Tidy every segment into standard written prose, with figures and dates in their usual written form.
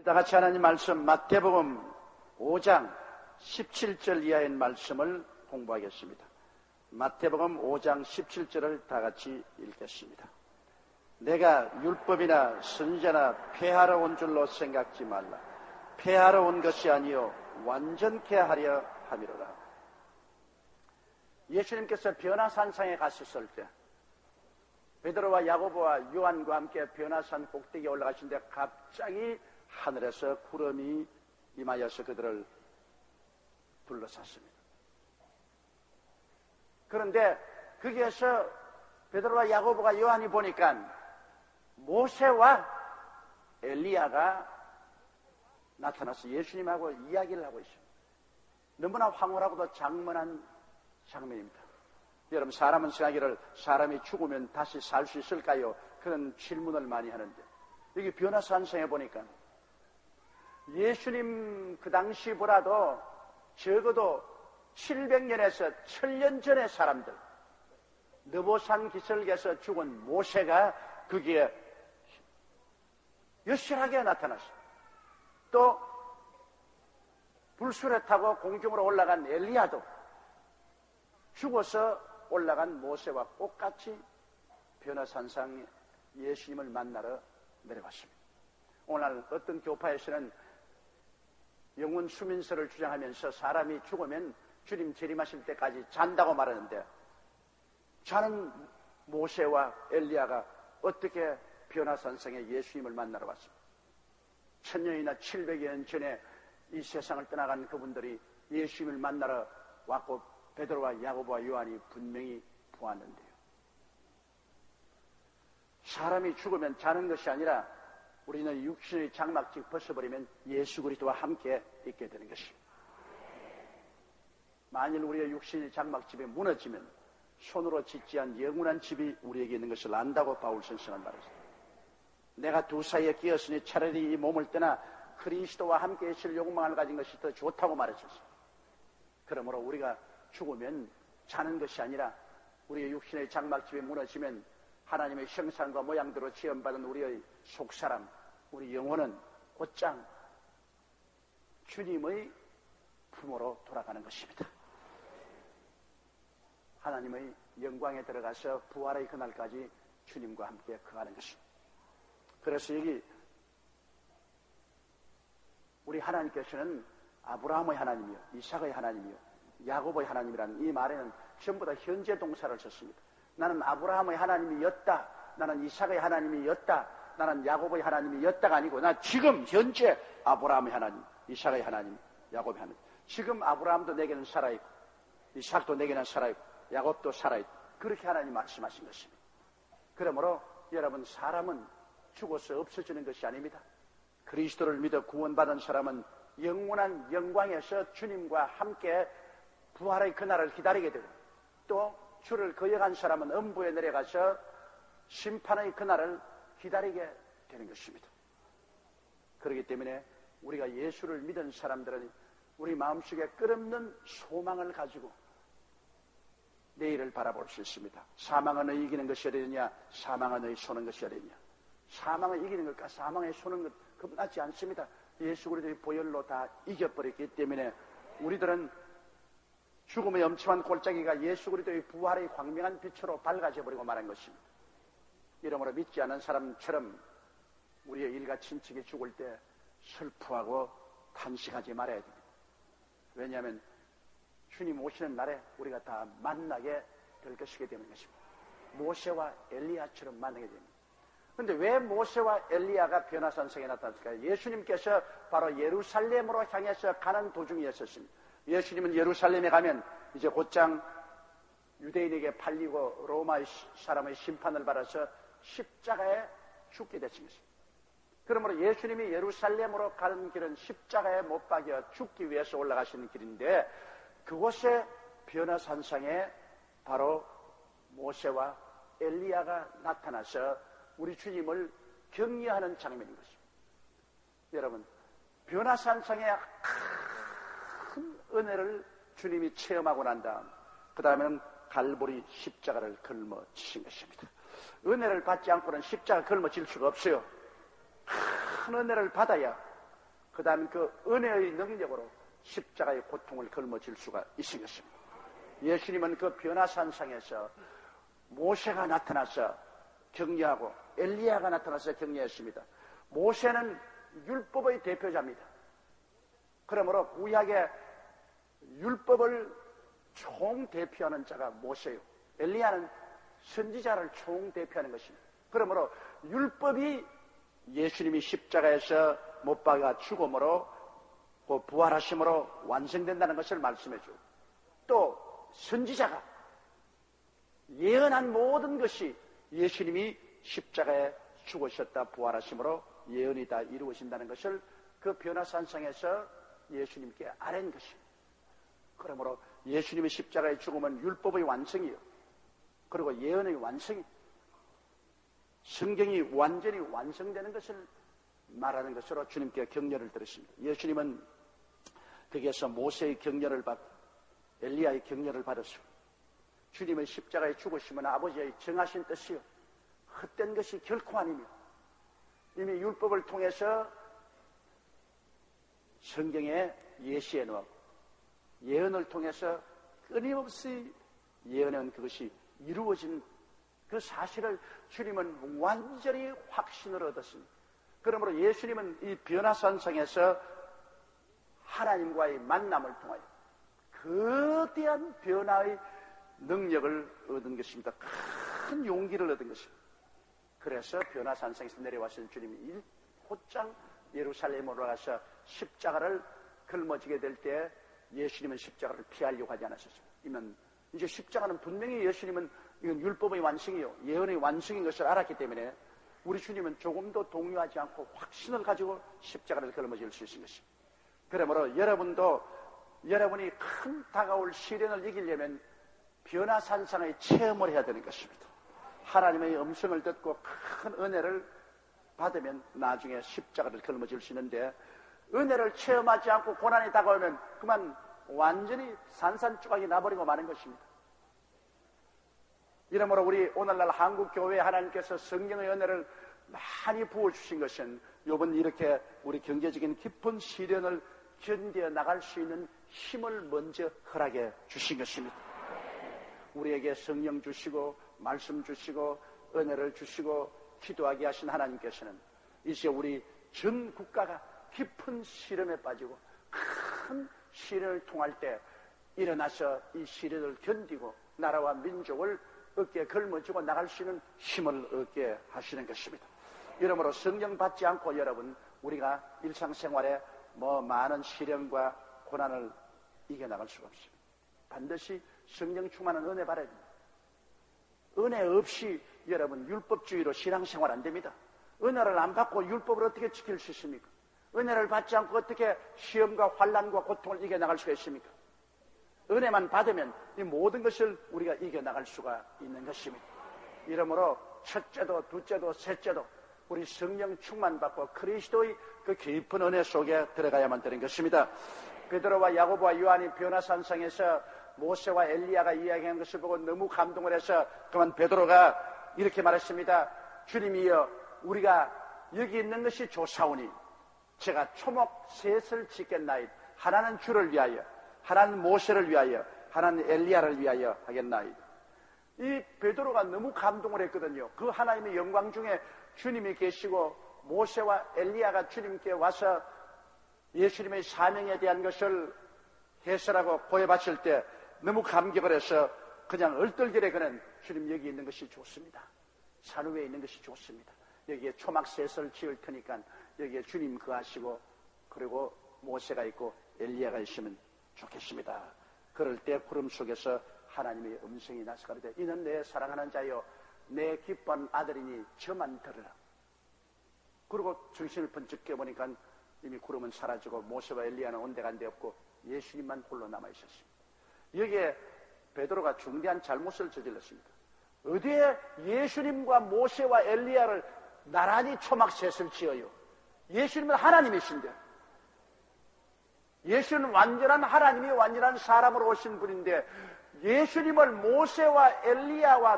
다 같이 하나님 말씀 마태복음 5장 17절 이하의 말씀을 공부하겠습니다. 마태복음 5장 17절을 다 같이 읽겠습니다. 내가 율법이나 선지자나 폐하러 온 줄로 생각지 말라. 폐하러 온 것이 아니요 완전케 하려 함이로라. 예수님께서 변화산상에 갔었을 때 베드로와 야고보와 요한과 함께 변화산 꼭대기에 올라가신데 갑자기 하늘에서 구름이 임하여서 그들을 둘러쌌습니다. 그런데 거기에서 베드로와 야고보가 요한이 보니까 모세와 엘리야가 나타나서 예수님하고 이야기를 하고 있습니다. 너무나 황홀하고도 장문한 장면입니다. 여러분, 사람은 생각하기를 사람이 죽으면 다시 살 수 있을까요? 그런 질문을 많이 하는데 여기 변화산상에 보니까 예수님 그 당시보다도 적어도 700년에서 1000년 전의 사람들, 느보산 기슭에서 죽은 모세가 거기에 여실하게 나타났어요. 또 불수레 타고 공중으로 올라간 엘리야도 죽어서 올라간 모세와 똑같이 변화산상에 예수님을 만나러 내려갔습니다. 오늘 어떤 교파에서는 영원 수민설을 주장하면서 사람이 죽으면 주님 재림하실 때까지 잔다고 말하는데, 자는 모세와 엘리야가 어떻게 변화산상에 예수님을 만나러 왔습니다. 1000년이나 700여 년 전에 이 세상을 떠나간 그분들이 예수님을 만나러 왔고 베드로와 야고보와 요한이 분명히 보았는데요. 사람이 죽으면 자는 것이 아니라 우리는 육신의 장막집 벗어버리면 예수 그리스도와 함께 있게 되는 것입니다. 만일 우리의 육신의 장막집이 무너지면 손으로 짓지 않은 영원한 집이 우리에게 있는 것을 안다고 바울 선생은 말했습니다. 내가 두 사이에 끼었으니 차라리 이 몸을 떠나 그리스도와 함께 있을 욕망을 가진 것이 더 좋다고 말했습니다. 그러므로 우리가 죽으면 자는 것이 아니라 우리의 육신의 장막집이 무너지면 하나님의 형상과 모양대로 지음받은 우리의 속사람, 우리 영혼은 곧장 주님의 품으로 돌아가는 것입니다. 하나님의 영광에 들어가서 부활의 그날까지 주님과 함께 거하는 것입니다. 그래서 여기 우리 하나님께서는 아브라함의 하나님이요, 이삭의 하나님이요, 야곱의 하나님이라는 이 말에는 전부 다 현재 동사를 썼습니다. 나는 아브라함의 하나님이었다, 나는 이삭의 하나님이었다, 나는 야곱의 하나님이었다가 아니고 나 지금 현재 아브라함의 하나님, 이삭의 하나님, 야곱의 하나님. 지금 아브라함도 내게는 살아있고 이삭도 내게는 살아있고 야곱도 살아있고 그렇게 하나님 말씀하신 것입니다. 그러므로 여러분, 사람은 죽어서 없어지는 것이 아닙니다. 그리스도를 믿어 구원받은 사람은 영원한 영광에서 주님과 함께 부활의 그날을 기다리게 되고, 또 주를 거역한 사람은 음부에 내려가서 심판의 그날을 기다리게 되는 것입니다. 그렇기 때문에 우리가 예수를 믿은 사람들은 우리 마음속에 끝없는 소망을 가지고 내일을 바라볼 수 있습니다. 사망은 너희 이기는 것이 어디냐, 사망은 너희 쏘는 것이 어디냐. 사망을 이기는 것과 사망에 쏘는 것 겁나지 않습니다. 예수 그리스도의 보혈로 다 이겨버렸기 때문에 우리들은 죽음의 엄침한 골짜기가 예수 그리스도의 부활의 광명한 빛으로 밝아져 버리고 말한 것입니다. 이러므로 믿지 않은 사람처럼 우리의 일가 친척이 죽을 때 슬퍼하고 탄식하지 말아야 됩니다. 왜냐하면 주님 오시는 날에 우리가 다 만나게 될 것이기 때문인 것입니다. 모세와 엘리야처럼 만나게 됩니다. 그런데 왜 모세와 엘리야가 변화산상에 나타났을까요? 예수님께서 바로 예루살렘으로 향해서 가는 도중이었습니다. 예수님은 예루살렘에 가면 이제 곧장 유대인에게 팔리고 로마 사람의 심판을 받아서 십자가에 죽게 되신 것입니다. 그러므로 예수님이 예루살렘으로 가는 길은 십자가에 못 박여 죽기 위해서 올라가시는 길인데, 그곳에 변화산상에 바로 모세와 엘리야가 나타나서 우리 주님을 격려하는 장면인 것입니다. 여러분, 변화산상에 큰 은혜를 주님이 체험하고 난 다음 그 다음에는 갈보리 십자가를 걸머지신 것입니다. 은혜를 받지 않고는 십자가 걸머질 수가 없어요. 큰 은혜를 받아야 그 다음에 그 은혜의 능력으로 십자가의 고통을 걸머질 수가 있은 것입니다. 예수님은 그 변화산상에서 모세가 나타나서 격려하고 엘리야가 나타나서 격려했습니다. 모세는 율법의 대표자입니다. 그러므로 구약의 율법을 총대표하는 자가 모세요. 엘리야는 선지자를 총대표하는 것입니다. 그러므로 율법이 예수님이 십자가에서 못 박아 죽음으로 부활하심으로 완성된다는 것을 말씀해 주고, 또 선지자가 예언한 모든 것이 예수님이 십자가에 죽으셨다 부활하심으로 예언이 다 이루어진다는 것을 그 변화산상에서 예수님께 아뢰는 것입니다. 그러므로 예수님의 십자가의 죽음은 율법의 완성이요, 그리고 예언의 완성이, 성경이 완전히 완성되는 것을 말하는 것으로 주님께 격려를 드렸습니다. 예수님은 거기에서 모세의 격려를 받고 엘리야의 격려를 받았습니다. 주님의 십자가에 죽으심은 아버지의 정하신 뜻이요, 헛된 것이 결코 아니며, 이미 율법을 통해서 성경에 예시해 놓았고 예언을 통해서 끊임없이 예언한 그것이 이루어진 그 사실을 주님은 완전히 확신을 얻었습니다. 그러므로 예수님은 이 변화산상에서 하나님과의 만남을 통하여 거대한 변화의 능력을 얻은 것입니다. 큰 용기를 얻은 것입니다. 그래서 변화산상에서 내려와신 주님이 곧장 예루살렘으로 가서 십자가를 걸머지게 될 때 예수님은 십자가를 피하려고 하지 않았습니다. 이제 십자가는 분명히 예수님은 이건 율법의 완성이요, 예언의 완성인 것을 알았기 때문에 우리 주님은 조금도 동요하지 않고 확신을 가지고 십자가를 걸머질 수 있는 것입니다. 그러므로 여러분이 큰 다가올 시련을 이기려면 변화산상의 체험을 해야 되는 것입니다. 하나님의 음성을 듣고 큰 은혜를 받으면 나중에 십자가를 걸머질 수 있는데, 은혜를 체험하지 않고 고난이 다가오면 그만 완전히 산산조각이 나버리고 마는 것입니다. 이러므로 우리 오늘날 한국교회에 하나님께서 성령의 은혜를 많이 부어주신 것은 요번 이렇게 우리 경제적인 깊은 시련을 견뎌 나갈 수 있는 힘을 먼저 허락해 주신 것입니다. 우리에게 성령 주시고 말씀 주시고 은혜를 주시고 기도하게 하신 하나님께서는 이제 우리 전 국가가 깊은 시련에 빠지고 큰 시련을 통할 때 일어나서 이 시련을 견디고 나라와 민족을 어깨에 걸머쥐고 나갈 수 있는 힘을 얻게 하시는 것입니다. 이러므로 성령 받지 않고 여러분, 우리가 일상생활에 많은 시련과 고난을 이겨나갈 수가 없습니다. 반드시 성령 충만한 은혜 받아야 됩니다. 은혜 없이 여러분 율법주의로 신앙생활 안 됩니다. 은혜를 안 받고 율법을 어떻게 지킬 수 있습니까? 은혜를 받지 않고 어떻게 시험과 환난과 고통을 이겨나갈 수가 있습니까? 은혜만 받으면 이 모든 것을 우리가 이겨나갈 수가 있는 것입니다. 이러므로 첫째도 둘째도 셋째도 우리 성령 충만 받고 그리스도의 그 깊은 은혜 속에 들어가야만 되는 것입니다. 베드로와 야고보와 요한이 변화산상에서 모세와 엘리야가 이야기하는 것을 보고 너무 감동을 해서 그만 베드로가 이렇게 말했습니다. 주님이여, 우리가 여기 있는 것이 좋사오니 제가 초목 셋을 짓겠나이다. 하나는 주를 위하여, 하나는 모세를 위하여, 하나는 엘리야를 위하여 하겠나이다. 이 베드로가 너무 감동을 했거든요. 그 하나님의 영광 중에 주님이 계시고 모세와 엘리야가 주님께 와서 예수님의 사명에 대한 것을 해설하고 보여봤을 때 너무 감격을 해서 그냥 얼떨결에 그는 주님 여기 있는 것이 좋습니다. 산 위에 있는 것이 좋습니다. 여기에 초막셋을 지을 테니까 여기에 주님 거하시고 그리고 모세가 있고 엘리야가 있으면 좋겠습니다. 그럴 때 구름 속에서 하나님의 음성이 나서 가르되 이는 내 사랑하는 자여 내 기뻐하는 아들이니 저만 들으라. 그리고 중심을 번쩍 깨보니까 이미 구름은 사라지고 모세와 엘리야는 온데간데 없고 예수님만 홀로 남아있었습니다. 여기에 베드로가 중대한 잘못을 저질렀습니다. 어디에 예수님과 모세와 엘리야를 나란히 초막셋을 지어요? 예수님은 하나님이신데, 예수는 완전한 하나님이 완전한 사람으로 오신 분인데 예수님을 모세와 엘리야와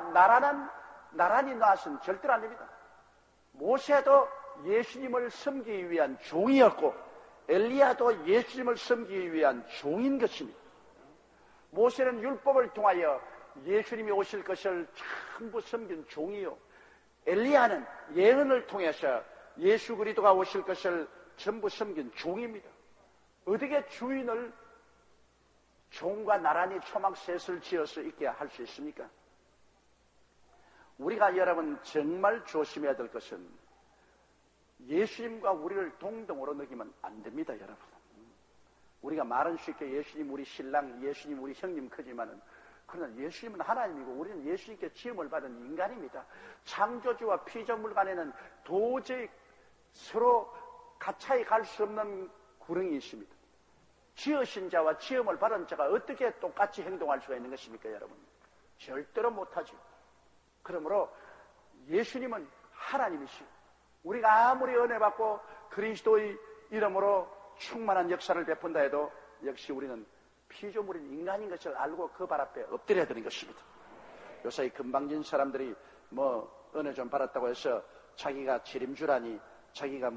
나란히 놔서는 절대로 안 됩니다. 모세도 예수님을 섬기기 위한 종이었고 엘리야도 예수님을 섬기기 위한 종인 것입니다. 모세는 율법을 통하여 예수님이 오실 것을 전부 섬긴 종이요, 엘리야는 예언을 통해서 예수 그리스도가 오실 것을 전부 섬긴 종입니다. 어떻게 주인을 종과 나란히 초막셋을 지어서 있게 할 수 있습니까? 우리가 여러분 정말 조심해야 될 것은 예수님과 우리를 동등으로 느끼면 안 됩니다, 여러분. 우리가 말은 쉽게 예수님 우리 신랑, 예수님 우리 형님 크지만은, 그러나 예수님은 하나님이고 우리는 예수님께 지음을 받은 인간입니다. 창조주와 피조물 간에는 도저히 서로 가차이 갈 수 없는 구렁이 있습니다. 지으신 자와 지음을 받은 자가 어떻게 똑같이 행동할 수가 있는 것입니까, 여러분? 절대로 못하죠. 그러므로 예수님은 하나님이시오. 우리가 아무리 은혜 받고 그리스도의 이름으로 충만한 역사를 베푼다 해도 역시 우리는 피조물인 인간인 것을 알고 그 발 앞에 엎드려야 되는 것입니다. 요새 금방진 사람들이 은혜 좀 받았다고 해서 자기가 지림주라니, 자기가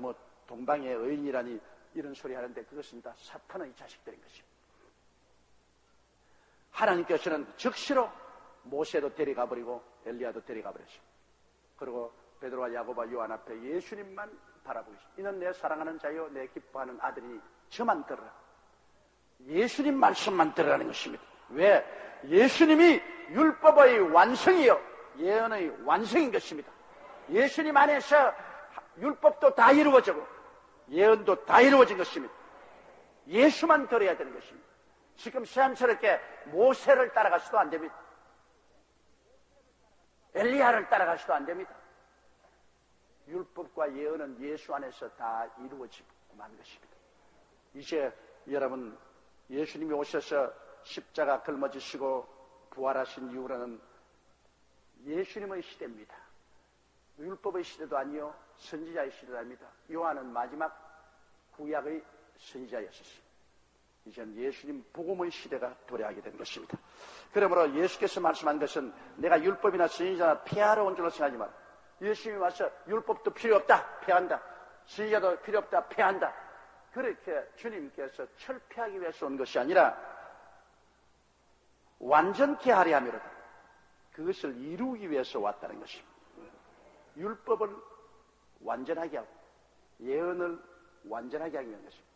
동방의 의인이라니 이런 소리 하는데 그것은 다 사탄의 자식들인 것입니다. 하나님께서는 즉시로 모세도 데려가 버리고 엘리야도 데려가 버렸습니다. 그리고 베드로와 야고보와 요한 앞에 예수님만 바라보고 있습니다. 이는 내 사랑하는 자요 내 기뻐하는 아들이니 저만 들으라. 예수님 말씀만 들으라는 것입니다. 왜? 예수님이 율법의 완성이요 예언의 완성인 것입니다. 예수님 안에서 율법도 다 이루어지고 예언도 다 이루어진 것입니다. 예수만 들어야 되는 것입니다. 지금 새삼스럽게 모세를 따라가서도 안 됩니다. 엘리야를 따라가서도 안 됩니다. 율법과 예언은 예수 안에서 다 이루어지고 만 것입니다. 이제 여러분 예수님이 오셔서 십자가 걸머지시고 부활하신 이후로는 예수님의 시대입니다. 율법의 시대도 아니요 선지자의 시대도 아닙니다. 요한은 마지막 구약의 선지자였었습니다. 이제는 예수님 복음의 시대가 도래하게 된 것입니다. 그러므로 예수께서 말씀한 것은 내가 율법이나 선지자나 폐하러 온 줄로 생각하지 마라. 예수님이 와서 율법도 필요 없다, 폐한다. 선지자도 필요 없다, 폐한다. 그렇게 주님께서 철폐하기 위해서 온 것이 아니라 완전케 하려 함이로다. 그것을 이루기 위해서 왔다는 것입니다. 율법을 완전하게 하고 예언을 완전하게 하기 위한 것입니다.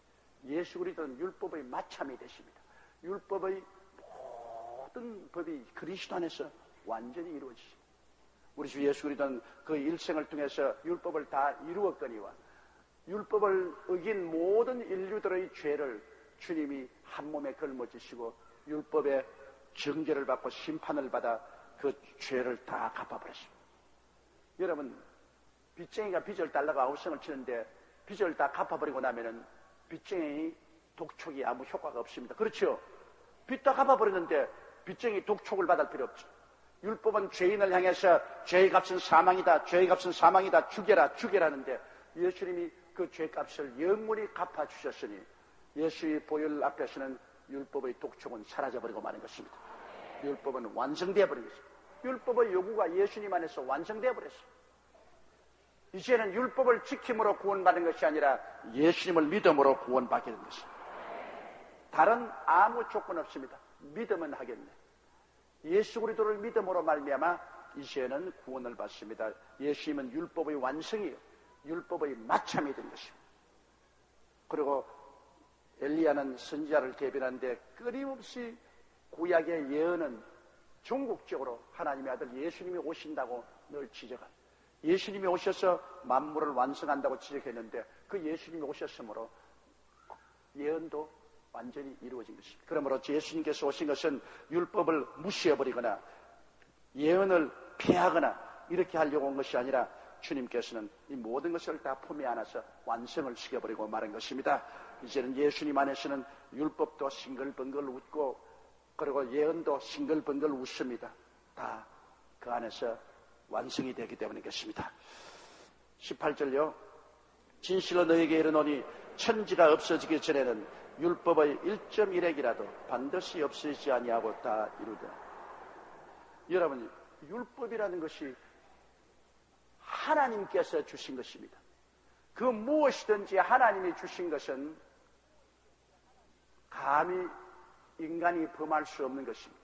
예수 그리스도는 율법의 마참이 되십니다. 율법의 모든 법이 그리스도 안에서 완전히 이루어지십니다. 우리 주 예수 그리스도는 그 일생을 통해서 율법을 다 이루었거니와 율법을 어긴 모든 인류들의 죄를 주님이 한 몸에 걸머지시고 율법의 정죄를 받고 심판을 받아 그 죄를 다 갚아버렸습니다. 여러분, 빚쟁이가 빚을 달라고 아우성을 치는데 빚을 다 갚아버리고 나면은 빚쟁이 독촉이 아무 효과가 없습니다. 그렇죠? 빚 다 갚아버렸는데 빚쟁이 독촉을 받을 필요 없죠. 율법은 죄인을 향해서 죄의 값은 사망이다, 죄의 값은 사망이다, 죽여라, 죽여라는데 예수님이 그 죄값을 영원히 갚아주셨으니 예수의 보혈 앞에서는 율법의 독촉은 사라져버리고 마는 것입니다. 율법은 완성되어 버린 것입니다. 율법의 요구가 예수님 안에서 완성되어 버렸습니다. 이제는 율법을 지킴으로 구원받는 것이 아니라 예수님을 믿음으로 구원받게 된 것입니다. 다른 아무 조건 없습니다. 믿으면 하겠네. 예수 그리스도를 믿음으로 말미암아 이제는 구원을 받습니다. 예수님은 율법의 완성이요 율법의 마참이 된 것입니다. 그리고 엘리야는 선지자를 대변하는데 끊임없이 구약의 예언은 종국적으로 하나님의 아들 예수님이 오신다고 늘 지적합니다. 예수님이 오셔서 만물을 완성한다고 지적했는데 그 예수님이 오셨으므로 예언도 완전히 이루어진 것입니다. 그러므로 예수님께서 오신 것은 율법을 무시해버리거나 예언을 폐하거나 이렇게 하려고 온 것이 아니라 주님께서는 이 모든 것을 다 품에 안아서 완성을 시켜버리고 말한 것입니다. 이제는 예수님 안에서는 율법도 싱글벙글 웃고 그리고 예언도 싱글벙글 웃습니다. 다 그 안에서 완성이 되기 때문이겠습니다. 18절요. 진실로 너에게 이르노니 천지가 없어지기 전에는 율법의 1.1핵이라도 반드시 없어지지 아니하고 다 이루다. 여러분, 율법이라는 것이 하나님께서 주신 것입니다. 그 무엇이든지 하나님이 주신 것은 감히 인간이 범할 수 없는 것입니다.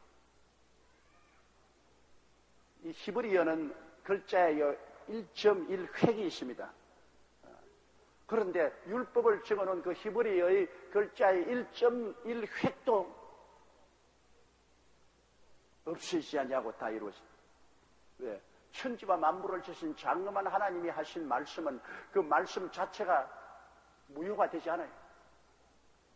이 히브리어는 글자에 1.1획이 있습니다. 그런데 율법을 적어놓은 그 히브리어의 글자의 1.1획도 없으시지 않냐고 다 이루어집니다. 왜? 천지와 만물을 지신 장엄한 하나님이 하신 말씀은 그 말씀 자체가 무효가 되지 않아요.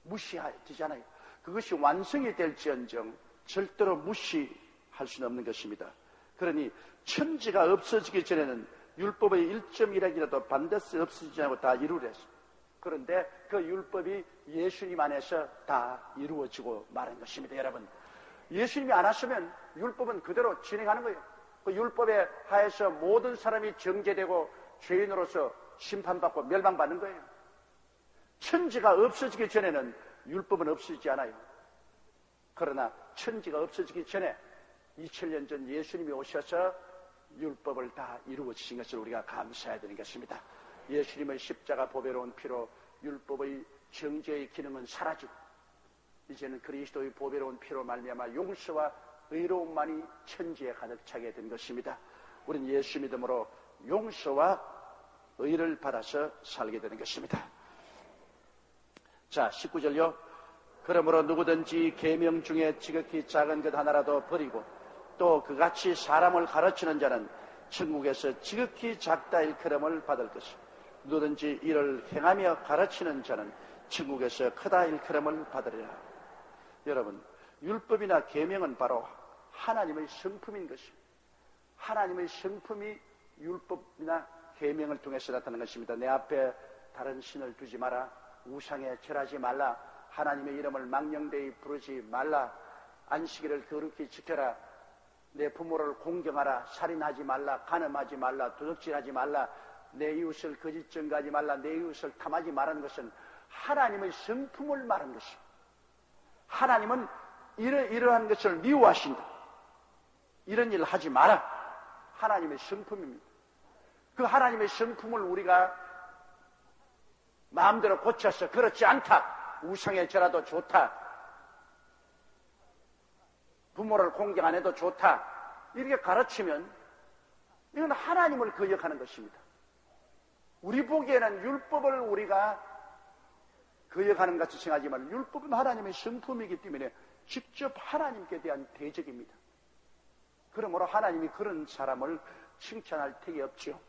무시되지 않아요. 그것이 완성이 될지언정 절대로 무시할 수는 없는 것입니다. 그러니 천지가 없어지기 전에는 율법의 1.1핵이라도 반드시 없어지지 않고 다 이루어졌습니다. 그런데 그 율법이 예수님 안에서 다 이루어지고 말한 것입니다. 여러분, 예수님이 안 하시면 율법은 그대로 진행하는 거예요. 그 율법에 하에서 모든 사람이 정죄되고 죄인으로서 심판받고 멸망받는 거예요. 천지가 없어지기 전에는 율법은 없어지지 않아요. 그러나 천지가 없어지기 전에 2000년 전 예수님이 오셔서 율법을 다 이루어주신 것을 우리가 감사해야 되는 것입니다. 예수님의 십자가 보배로운 피로 율법의 정죄의 기능은 사라지고 이제는 그리스도의 보배로운 피로 말미암아 용서와 의로움만이 천지에 가득 차게 된 것입니다. 우리는 예수 믿음으로 용서와 의를 받아서 살게 되는 것입니다. 자, 19절요. 그러므로 누구든지 계명 중에 지극히 작은 것 하나라도 버리고 또 그같이 사람을 가르치는 자는 천국에서 지극히 작다 일컬음을 받을 것이고 누구든지 이를 행하며 가르치는 자는 천국에서 크다 일컬음을 받으리라. 여러분, 율법이나 계명은 바로 하나님의 성품인 것입니다. 하나님의 성품이 율법이나 계명을 통해서 나타나는 것입니다. 내 앞에 다른 신을 두지 마라. 우상에 절하지 말라. 하나님의 이름을 망령되이 부르지 말라. 안식일을 거룩히 지켜라. 내 부모를 공경하라. 살인하지 말라. 간음하지 말라. 도둑질하지 말라. 내 이웃을 거짓 증거하지 말라. 내 이웃을 탐하지 말라는 것은 하나님의 성품을 말한 것입니다. 하나님은 이러한 것을 미워하신다. 이런 일을 하지 마라. 하나님의 성품입니다. 그 하나님의 성품을 우리가 마음대로 고쳐서 그렇지 않다. 우상에 절하도 좋다. 부모를 공경 안 해도 좋다. 이렇게 가르치면 이건 하나님을 거역하는 것입니다. 우리 보기에는 율법을 우리가 거역하는 같이 생각하지만 율법은 하나님의 성품이기 때문에 직접 하나님께 대한 대적입니다. 그러므로 하나님이 그런 사람을 칭찬할 택이 없죠.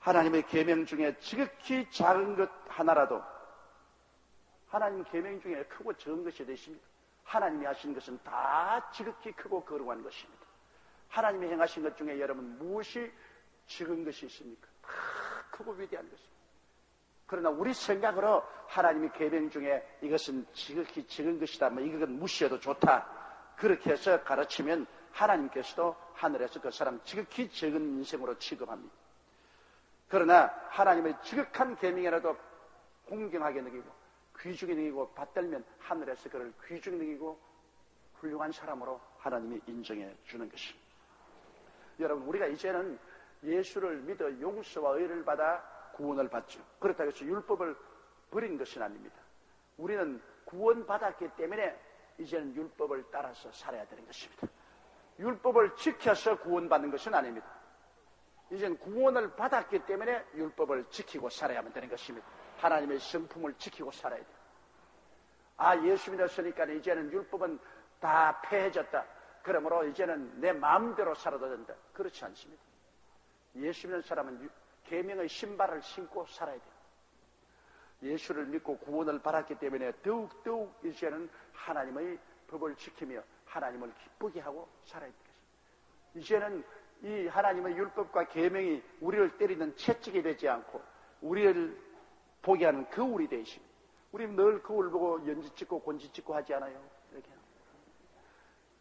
하나님의 계명 중에 지극히 작은 것 하나라도 하나님 계명 중에 크고 적은 것이 되십니다. 하나님이 하신 것은 다 지극히 크고 거룩한 것입니다. 하나님이 행하신 것 중에 여러분 무엇이 적은 것이 있습니까? 다 크고 위대한 것입니다. 그러나 우리 생각으로 하나님의 계명 중에 이것은 지극히 적은 것이다. 이건 무시해도 좋다. 그렇게 해서 가르치면 하나님께서도 하늘에서 그 사람 지극히 적은 인생으로 취급합니다. 그러나 하나님의 지극한 계명이라도 공경하게 느끼고 귀중히 느끼고 받들면 하늘에서 그를 귀중히 느끼고 훌륭한 사람으로 하나님이 인정해 주는 것입니다. 여러분, 우리가 이제는 예수를 믿어 용서와 의를 받아 구원을 받죠. 그렇다고 해서 율법을 버린 것은 아닙니다. 우리는 구원받았기 때문에 이제는 율법을 따라서 살아야 되는 것입니다. 율법을 지켜서 구원받는 것은 아닙니다. 이제는 구원을 받았기 때문에 율법을 지키고 살아야만 되는 것입니다. 하나님의 성품을 지키고 살아야 돼요. 아, 예수 믿었으니까 이제는 율법은 다 폐해졌다. 그러므로 이제는 내 마음대로 살아도 된다. 그렇지 않습니다. 예수 믿는 사람은 계명의 신발을 신고 살아야 돼요. 예수를 믿고 구원을 받았기 때문에 더욱 이제는 하나님의 법을 지키며 하나님을 기쁘게 하고 살아야 됩니다. 이제는 이 하나님의 율법과 계명이 우리를 때리는 채찍이 되지 않고 우리를 보게 하는 거울이 되십니다. 우리는 늘 거울 보고 연지 찍고 곤지 찍고 하지 않아요? 이렇게.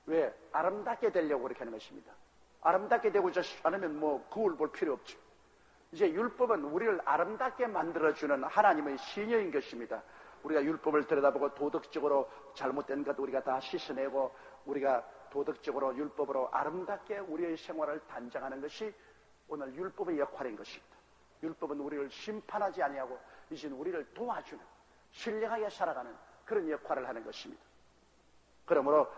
왜? 아름답게 되려고 그렇게 하는 것입니다. 아름답게 되고자 않으면 거울 볼 필요 없죠. 이제 율법은 우리를 아름답게 만들어주는 하나님의 시녀인 것입니다. 우리가 율법을 들여다보고 도덕적으로 잘못된 것 우리가 다 씻어내고 우리가 도덕적으로 율법으로 아름답게 우리의 생활을 단장하는 것이 오늘 율법의 역할인 것입니다. 율법은 우리를 심판하지 아니하고 이제 우리를 도와주는 신령하게 살아가는 그런 역할을 하는 것입니다. 그러므로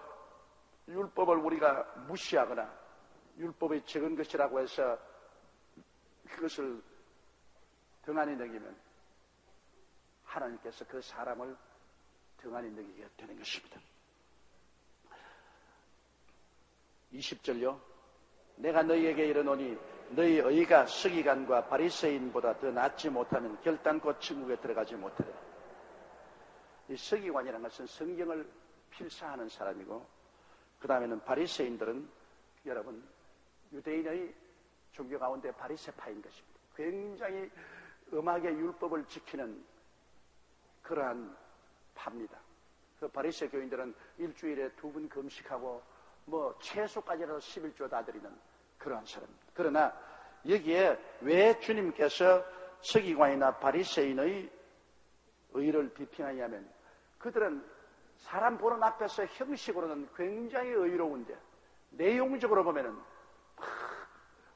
율법을 우리가 무시하거나 율법이 적은 것이라고 해서 그것을 등한히 여기면 하나님께서 그 사람을 등한히 여기게 되는 것입니다. 20절요. 내가 너희에게 이르노니 너희 의가 서기관과 바리새인보다 더 낫지 못하면 결단코 천국에 들어가지 못하리라. 이 서기관이라는 것은 성경을 필사하는 사람이고, 그 다음에는 바리새인들은 여러분 유대인의 종교 가운데 바리새파인 것입니다. 굉장히 엄하게 율법을 지키는 그러한 파입니다. 그 바리새 교인들은 일주일에 2번 금식하고 채소까지라도 11조 다 드리는 그러한 사람입니다. 그러나 여기에 왜 주님께서 서기관이나 바리새인의 의를 비평하냐면, 그들은 사람 보는 앞에서 형식으로는 굉장히 의로운데 내용적으로 보면은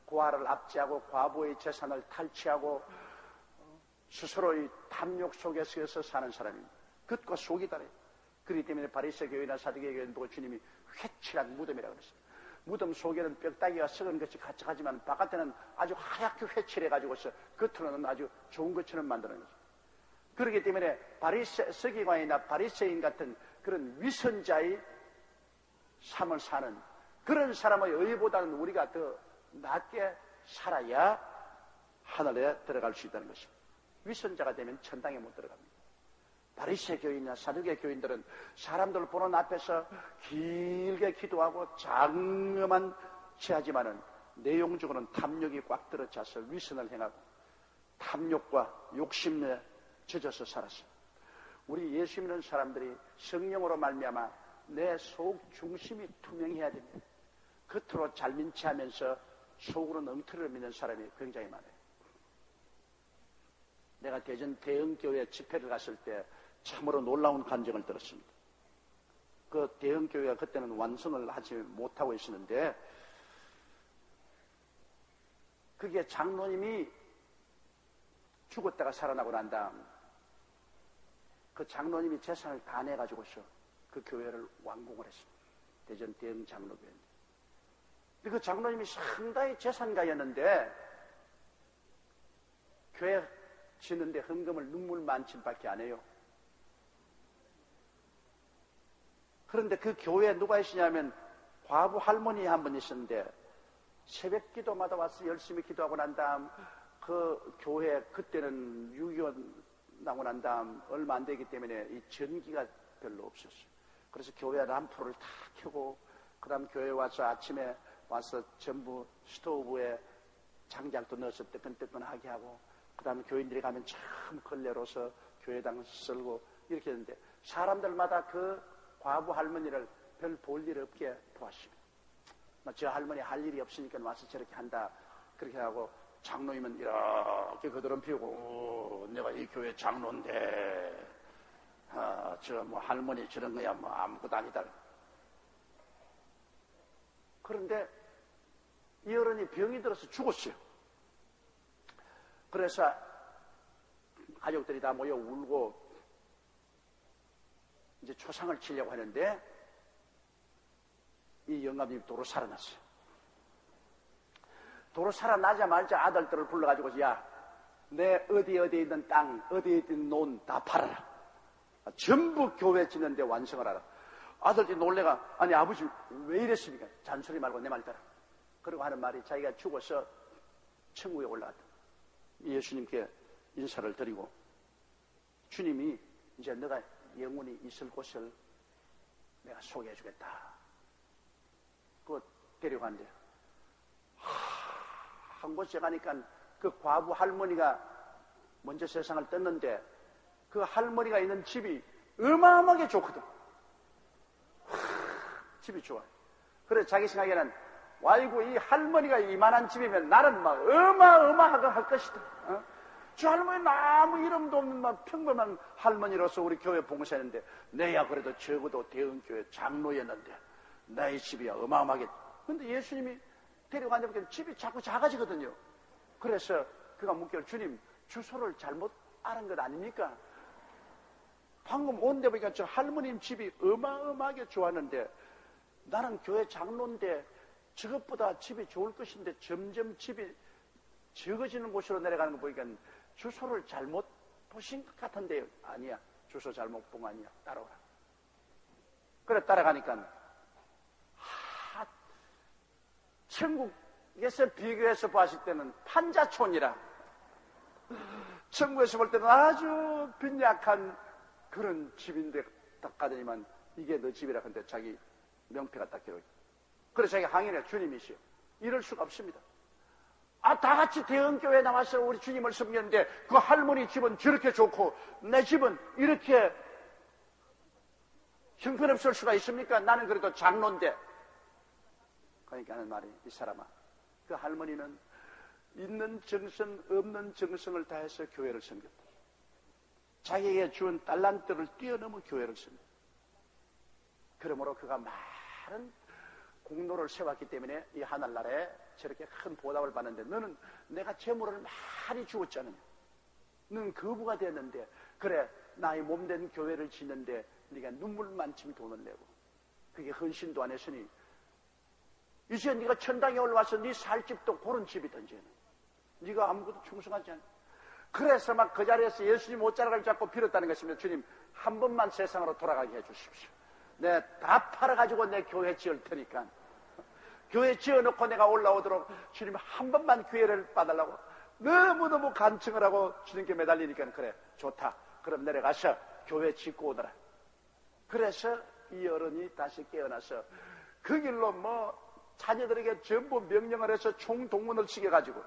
고아를 압제하고 과부의 재산을 탈취하고 스스로의 탐욕 속에서 사는 사람입니다. 겉과 속이 다르요. 그렇기 때문에 바리새 교회나 사두개 교회는 보고 주님이 회칠한 무덤이라고 그랬어요. 무덤 속에는 뼈다귀가 썩은 것이 가득하지만 바깥에는 아주 하얗게 회칠해가지고서 겉으로는 아주 좋은 것처럼 만드는 거죠. 그렇기 때문에 서기관이나 바리새인 같은 그런 위선자의 삶을 사는 그런 사람의 의보다는 우리가 더 낫게 살아야 하늘에 들어갈 수 있다는 것입니다. 위선자가 되면 천당에 못 들어갑니다. 바리새 교인이나 사두개 교인들은 사람들 보는 앞에서 길게 기도하고 장엄한 체하지만은 내용적으로는 탐욕이 꽉 들어차서 위선을 행하고 탐욕과 욕심에 젖어서 살았습니다. 우리 예수 믿는 사람들이 성령으로 말미암아 내 속 중심이 투명해야 됩니다. 겉으로 잘민 체하면서 속으로 엉터리를 믿는 사람이 굉장히 많아요. 내가 대전 대흥교회 집회를 갔을 때 참으로 놀라운 감정을 들었습니다. 그 대흥교회가 그때는 완성을 하지 못하고 있었는데, 그게 장로님이 죽었다가 살아나고 난 다음 그 장로님이 재산을 다 내가지고서 그 교회를 완공을 했습니다. 대전 대흥 장로교회인데, 그 장로님이 상당히 재산가였는데 교회 짓는데 헌금을 눈물 만침밖에 안 해요. 그런데 그 교회에 누가 있으냐면 과부 할머니 한 분 있었는데, 새벽 기도마다 와서 열심히 기도하고 난 다음 그 교회, 그때는 6.25 나고 난 다음 얼마 안 되기 때문에 이 전기가 별로 없었어요. 그래서 교회 람프를 다 켜고, 그 다음 교회 와서 아침에 와서 전부 스토브에 장작도 넣어서 뜨끈뜨끈하게 하고, 그 다음에 교인들이 가면 참 걸레로서 교회당 썰고 이렇게 했는데, 사람들마다 그 과부 할머니를 별 볼 일 없게 보았습니다. 저 할머니 할 일이 없으니까 와서 저렇게 한다 그렇게 하고, 장로님은 이렇게 거드름 피우고, 내가 이 교회 장로인데 저 할머니 저런 거야 아무것도 아니다. 그런데 이 어른이 병이 들어서 죽었어요. 그래서 가족들이 다 모여 울고 이제 초상을 치려고 하는데, 이 영감님이 도로 살아났어요. 도로 살아나자마자 아들들을 불러가지고, 야, 내 어디에 있는 땅, 어디에 있는 논 다 팔아라. 전부 교회 짓는데 완성을 하라. 아들들이 놀래가, 아니 아버지 왜 이랬습니까? 잔소리 말고 내 말 따라. 그러고 하는 말이, 자기가 죽어서 천국에 올라갔다. 예수님께 인사를 드리고, 주님이 이제 너가 영원히 있을 곳을 내가 소개해 주겠다. 그거 데려간대요. 한 곳에 가니까 그 과부 할머니가 먼저 세상을 떴는데, 그 할머니가 있는 집이 어마어마하게 좋거든. 집이 좋아요. 그래서 자기 생각에는, 와이고 이 할머니가 이만한 집이면 나는 막 어마어마하게 할 것이다. 저 할머니 아무 이름도 없는 막 평범한 할머니로서 우리 교회 봉사했는데, 내야 그래도 적어도 대흥교회 장로였는데 나의 집이 어마어마하게. 근데 예수님이 데려가니까 집이 자꾸 작아지거든요. 그래서 그가 묻기를, 주님 주소를 잘못 아는 것 아닙니까? 황금 온데 보니까 저 할머님 집이 어마어마하게 좋았는데 나는 교회 장로인데 저것보다 집이 좋을 것인데 점점 집이 적어지는 곳으로 내려가는 거 보니까 주소를 잘못 보신 것 같은데요. 아니야. 주소 잘못 본 거 아니야. 따라오라. 그래 따라가니까 천국에서 비교해서 봤을 때는 판자촌이라 천국에서 볼 때는 아주 빈약한 그런 집인데 딱 가더니만 이게 너 집이라 근데 자기 명패가 딱 기록이. 그래서 자기 항의해 주님이시여. 이럴 수가 없습니다. 다 같이 대형교회에 나와서 우리 주님을 섬겼는데 그 할머니 집은 저렇게 좋고 내 집은 이렇게 형편없을 수가 있습니까? 나는 그래도 장로인데. 그러니까 하는 말이 이 사람아 그 할머니는 있는 정성 없는 정성을 다해서 교회를 섬겼다. 자기에게 주은 달란트를 뛰어넘은 교회를 섬겼다. 그러므로 그가 많은 공로를 세웠기 때문에 이 하늘나라에 저렇게 큰 보답을 받는데 너는 내가 재물을 많이 주었잖아. 너는 거부가 됐는데 그래 나의 몸된 교회를 짓는데 네가 눈물 만큼 돈을 내고 그게 헌신도 안 했으니 이제 네가 천당에 올라와서 네 살 집도 그런 집이든지 네가 아무것도 충성하지 않아. 그래서 막 그 자리에서 예수님 옷자락을 잡고 빌었다는 것입니다. 주님 한 번만 세상으로 돌아가게 해주십시오. 내 다 팔아가지고 내 교회 지을 테니까 교회 지어놓고 내가 올라오도록 주님 한 번만 기회를 받으려고 너무너무 간청을 하고 주님께 매달리니까 그래 좋다. 그럼 내려가서 교회 짓고 오더라. 그래서 이 어른이 다시 깨어나서 그 길로 자녀들에게 전부 명령을 해서 총동문을 시켜가지고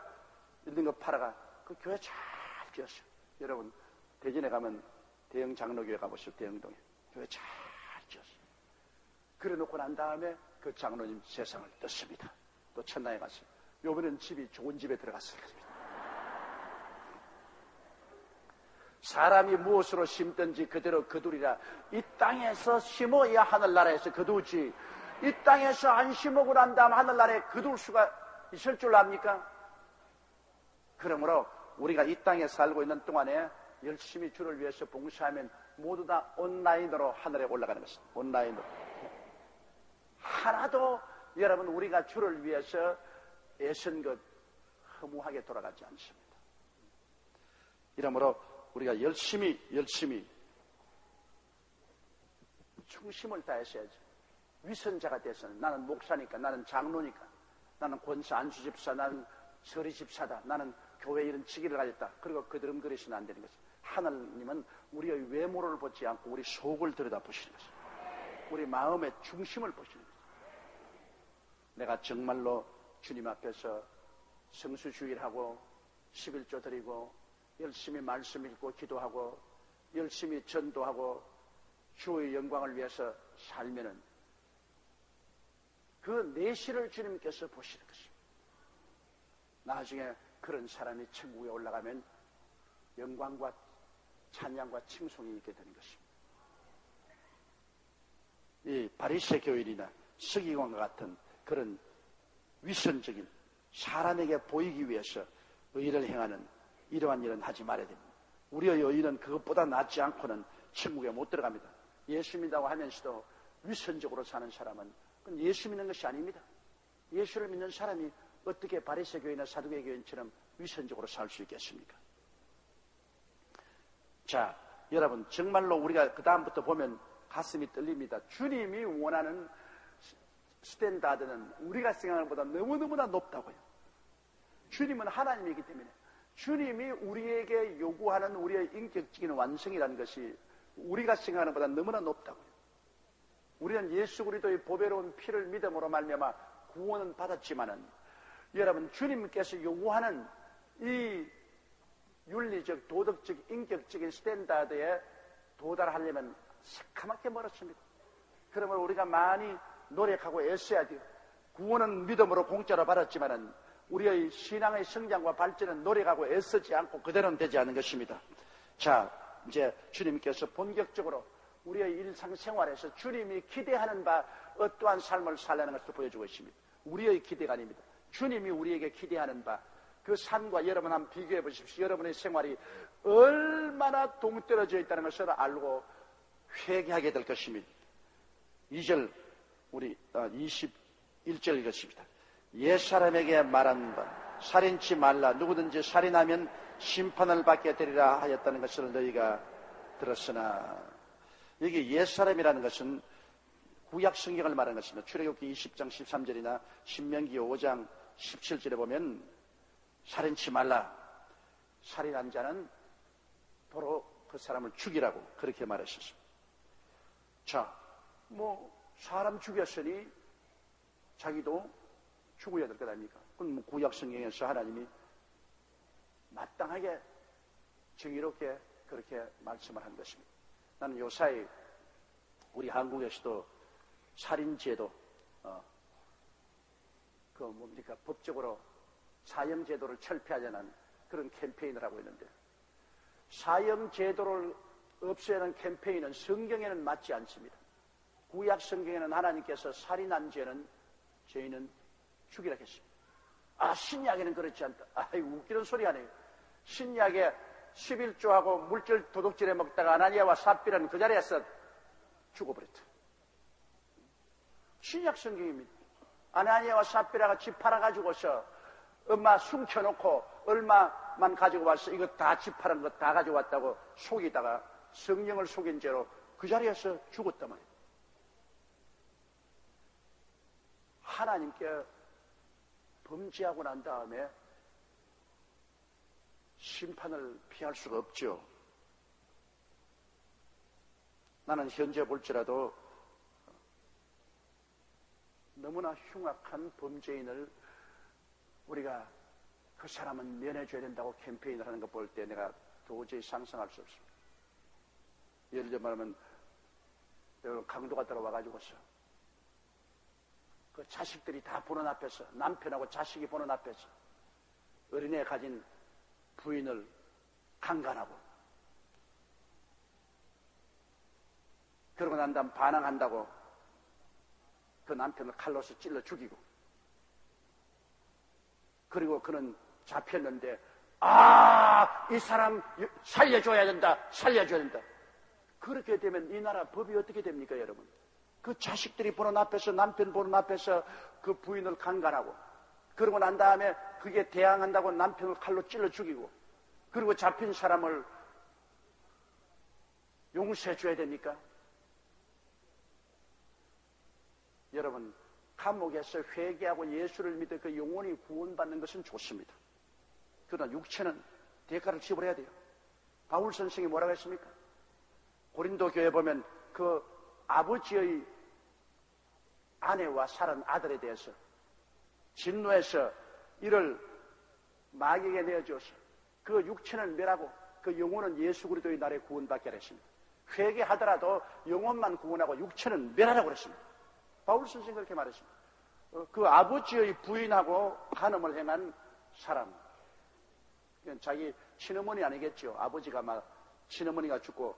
있는 거 팔아가 그 교회 잘 지었어요. 여러분 대전에 가면 대형 장로교회 가보시오. 대형동에 교회 잘 지었어요. 그래 놓고 난 다음에 그 장로님 세상을 떴습니다. 또 천당에 갔어요. 요번엔 집이 좋은 집에 들어갔습니다. 사람이 무엇으로 심든지 그대로 거두리라. 이 땅에서 심어야 하늘나라에서 거두지. 이 땅에서 안 심어고 난 다음 하늘나라에 거둘 수가 있을 줄 압니까? 그러므로 우리가 이 땅에 살고 있는 동안에 열심히 주를 위해서 봉사하면 모두 다 온라인으로 하늘에 올라가는 것입니다. 온라인으로. 하나도 여러분 우리가 주를 위해서 애쓴 것 허무하게 돌아가지 않습니다. 이러므로 우리가 열심히 충심을 다해서 해야지. 위선자가 돼서는 나는 목사니까 나는 장로니까 나는 권사 안수집사 나는 서리집사다 나는 교회 이런 직위를 가졌다. 그리고 그드름거리서는 안 되는 것입니다. 하나님은 우리의 외모를 보지 않고 우리 속을 들여다보시는 것입니다. 우리 마음의 중심을 보시는 것입니다. 내가 정말로 주님 앞에서 성수주일하고 11조 드리고 열심히 말씀 읽고 기도하고 열심히 전도하고 주의 영광을 위해서 살면은 그 내실을 주님께서 보시는 것입니다. 나중에 그런 사람이 천국에 올라가면 영광과 찬양과 칭송이 있게 되는 것입니다. 이 바리새 교인이나 서기관과 같은 그런 위선적인 사람에게 보이기 위해서 의를 행하는 이러한 일은 하지 말아야 됩니다. 우리의 의는 그것보다 낫지 않고는 천국에 못 들어갑니다. 예수 믿다고 하면서도 위선적으로 사는 사람은 그건 예수 믿는 것이 아닙니다. 예수를 믿는 사람이 어떻게 바리새 교인이나 사두개 교인처럼 위선적으로 살 수 있겠습니까? 자, 여러분 정말로 우리가 그 다음부터 보면 가슴이 떨립니다. 주님이 원하는 스탠다드는 우리가 생각하는 것보다 너무너무나 높다고요. 주님은 하나님이기 때문에 주님이 우리에게 요구하는 우리의 인격적인 완성이라는 것이 우리가 생각하는 것보다 너무나 높다고요. 우리는 예수 그리스도의 보배로운 피를 믿음으로 말미암아 구원은 받았지만은 여러분 주님께서 요구하는 이 윤리적, 도덕적, 인격적인 스탠다드에 도달하려면 새카맣게 멀었습니다. 그러면 우리가 많이 노력하고 애써야 돼요. 구원은 믿음으로 공짜로 받았지만은 우리의 신앙의 성장과 발전은 노력하고 애쓰지 않고 그대로는 되지 않는 것입니다. 자, 이제 주님께서 본격적으로 우리의 일상생활에서 주님이 기대하는 바 어떠한 삶을 살라는 것을 보여주고 있습니다. 우리의 기대가 아닙니다. 주님이 우리에게 기대하는 바 그 삶과 여러분 한번 비교해 보십시오. 여러분의 생활이 얼마나 동떨어져 있다는 것을 알고 회개하게 될 것입니다. 2절, 우리 21절 읽었습니다. 옛사람에게 말한 바 살인치 말라. 누구든지 살인하면 심판을 받게 되리라 하였다는 것을 너희가 들었으나, 여기 옛사람이라는 것은 구약 성경을 말하는 것입니다. 출애굽기 20장 13절이나 신명기 5장 17절에 보면 살인치 말라. 살인한 자는 도로 그 사람을 죽이라고 그렇게 말하셨습니다. 자, 사람 죽였으니 자기도 죽어야 될 것 아닙니까? 그건 구약 성경에서 하나님이 마땅하게 정의롭게 그렇게 말씀을 한 것입니다. 나는 요사이 우리 한국에서도 살인제도, 법적으로 사형제도를 철폐하자는 그런 캠페인을 하고 있는데, 사형제도를 없애는 캠페인은 성경에는 맞지 않습니다. 구약 성경에는 하나님께서 살인한 죄는 저희는 죽이라 했습니다. 신약에는 그렇지 않다. 웃기는 소리 하네요. 신약에 11조하고 물질 도둑질해 먹다가 아나니아와 삽비라는 그 자리에서 죽어버렸다. 신약 성경입니다. 아나니아와 삽비라가 집 팔아가지고서 엄마 숨겨놓고 얼마만 가지고 와서 이거 다 집 팔은 거 다 가져왔다고 속이다가 성령을 속인 죄로 그 자리에서 죽었단 말이에요. 하나님께 범죄하고 난 다음에 심판을 피할 수가 없죠. 나는 현재 볼지라도 너무나 흉악한 범죄인을 우리가 그 사람은 면해줘야 된다고 캠페인을 하는 거 볼 때 내가 도저히 상상할 수 없습니다. 예를 들어 말하면 강도가 들어와가지고서 그 자식들이 다 보는 앞에서, 남편하고 자식이 보는 앞에서 어린애 가진 부인을 강간하고, 그러고 난 다음 반항한다고 그 남편을 칼로서 찔러 죽이고, 그리고 그는 잡혔는데 이 사람 살려줘야 된다, 살려줘야 된다. 그렇게 되면 이 나라 법이 어떻게 됩니까, 여러분? 그 자식들이 보는 앞에서, 남편 보는 앞에서 그 부인을 강간하고, 그러고 난 다음에 그게 대항한다고 남편을 칼로 찔러 죽이고, 그리고 잡힌 사람을 용서해 줘야 됩니까? 여러분, 감옥에서 회개하고 예수를 믿어 그 영혼이 구원받는 것은 좋습니다. 그러나 육체는 대가를 지불해야 돼요. 바울 선생이 뭐라고 했습니까? 고린도 교회 보면 그 아버지의 아내와 살은 아들에 대해서 진노해서 이를 마귀에게 내어주어서 그 육체는 멸하고 그 영혼은 예수 그리스도의 날에 구원받게 하랬습니다. 회개하더라도 영혼만 구원하고 육체는 멸하라고 그랬습니다. 바울 선생이 그렇게 말했습니다. 그 아버지의 부인하고 간음을 행한 사람, 자기 친어머니 아니겠죠. 아버지가 막 친어머니가 죽고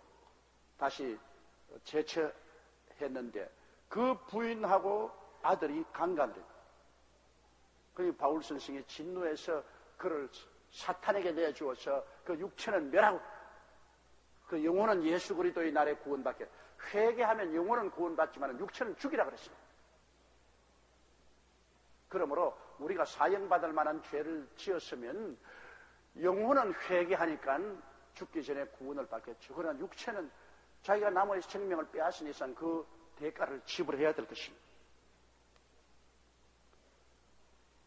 다시 재처했는데 그 부인하고 아들이 강간을 했다. 그러니 바울 선생이 진노해서 그를 사탄에게 내주어서 그 육체는 멸하고 그 영혼은 예수 그리스도의 날에 구원받게, 회개하면 영혼은 구원받지만 육체는 죽이라 그랬습니다. 그러므로 우리가 사형받을 만한 죄를 지었으면 영혼은 회개하니까 죽기 전에 구원을 받겠죠. 그러나 육체는 자기가 남의 생명을 빼앗은 이상 그 대가를 지불해야 될 것입니다.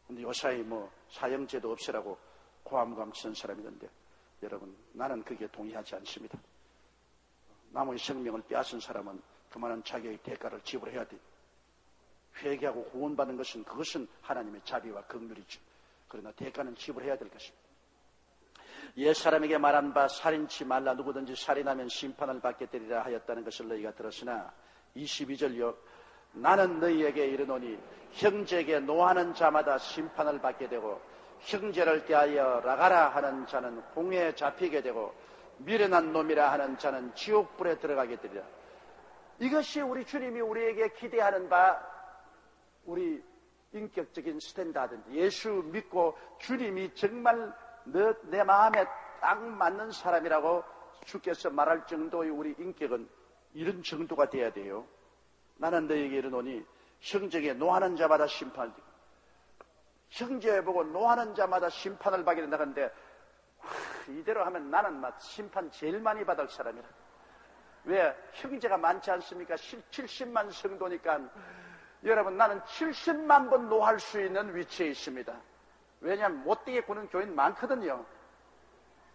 근데 요사이 사형제도 없애라고 고함감 쓴 사람이던데, 여러분, 나는 그게 동의하지 않습니다. 남의 생명을 빼앗은 사람은 그만한 자기의 대가를 지불해야 돼. 회개하고 구원받는 것은 그것은 하나님의 자비와 긍휼이죠. 그러나 대가는 지불해야 될 것입니다. 옛사람에게 말한 바 살인치 말라. 누구든지 살인하면 심판을 받게 되리라 하였다는 것을 너희가 들었으나 22절요. 나는 너희에게 이르노니 형제에게 노하는 자마다 심판을 받게 되고 형제를 대하여 라가라 하는 자는 홍해에 잡히게 되고 미련한 놈이라 하는 자는 지옥불에 들어가게 되리라. 이것이 우리 주님이 우리에게 기대하는 바, 우리 인격적인 스탠다드인데, 예수 믿고 주님이 정말 내 마음에 딱 맞는 사람이라고 주께서 말할 정도의 우리 인격은 이런 정도가 돼야 돼요. 나는 너에게 이르노니 형제에게 노하는 자마다 심판을 받고, 형제 보고 노하는 자마다 심판을 받게 된다 하는데, 이대로 하면 나는 심판 제일 많이 받을 사람이라. 왜? 형제가 많지 않습니까? 70만 성도니까 여러분, 나는 70만 번 노할 수 있는 위치에 있습니다. 왜냐하면 못되게 구는 교인 많거든요.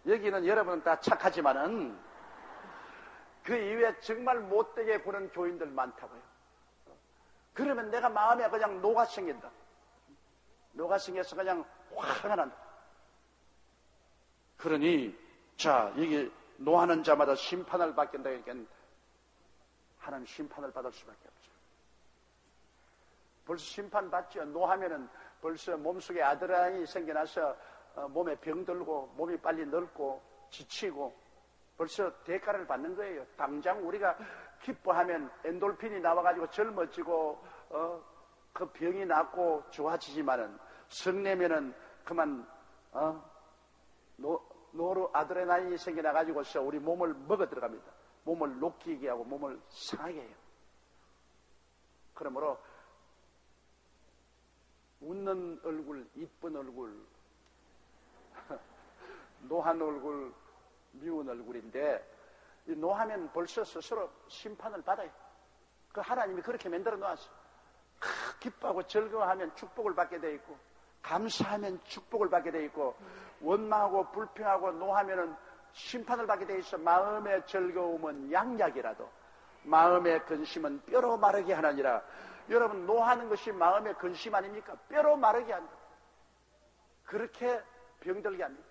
여기는 여러분은 다 착하지만은 그 이외에 정말 못되게 구는 교인들 많다고요. 그러면 내가 마음에 그냥 노가 생긴다. 노가 생겨서 그냥 화가 난다. 그러니 자, 여기 노하는 자마다 심판을 받겠다. 그러니까 하나님 심판을 받을 수밖에 없죠. 벌써 심판 받죠. 노하면은 벌써 몸속에 아드레날린이 생겨나서 몸에 병들고 몸이 빨리 늙고 지치고 벌써 대가를 받는 거예요. 당장 우리가 기뻐하면 엔돌핀이 나와가지고 젊어지고 그 병이 낫고 좋아지지만은 성내면은 그만 노루 아드레날린이 생겨나가지고서 우리 몸을 먹어 들어갑니다. 몸을 녹히게 하고 몸을 상하게 해요. 그러므로 웃는 얼굴, 이쁜 얼굴, 노한 얼굴, 미운 얼굴인데 이 노하면 벌써 스스로 심판을 받아요. 그 하나님이 그렇게 만들어 놓았어요. 기뻐하고 즐거워하면 축복을 받게 돼 있고, 감사하면 축복을 받게 돼 있고, 원망하고 불평하고 노하면은 심판을 받게 돼 있어. 마음의 즐거움은 양약이라도 마음의 근심은 뼈로 마르게 하느니라. 여러분, 노하는 것이 마음의 근심 아닙니까? 뼈로 마르게 한다. 그렇게 병들게 합니다.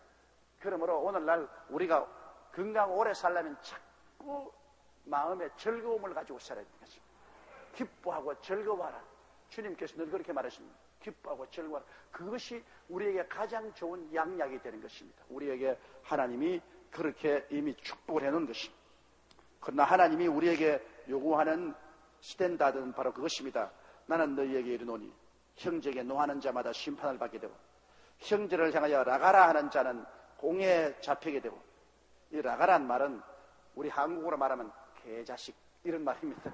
그러므로 오늘날 우리가 건강 오래 살려면 자꾸 마음의 즐거움을 가지고 살아야 되겠습니다. 기뻐하고 즐거워하라. 주님께서 늘 그렇게 말하십니다. 기뻐하고 즐거워하라. 그것이 우리에게 가장 좋은 양약이 되는 것입니다. 우리에게 하나님이 그렇게 이미 축복을 해놓은 것입니다. 그러나 하나님이 우리에게 요구하는 스탠다드는 바로 그것입니다. 나는 너희에게 이르노니 형제에게 노하는 자마다 심판을 받게 되고, 형제를 향하여 라가라 하는 자는 공에 잡히게 되고. 이 라가란 말은 우리 한국어로 말하면 개자식 이런 말입니다.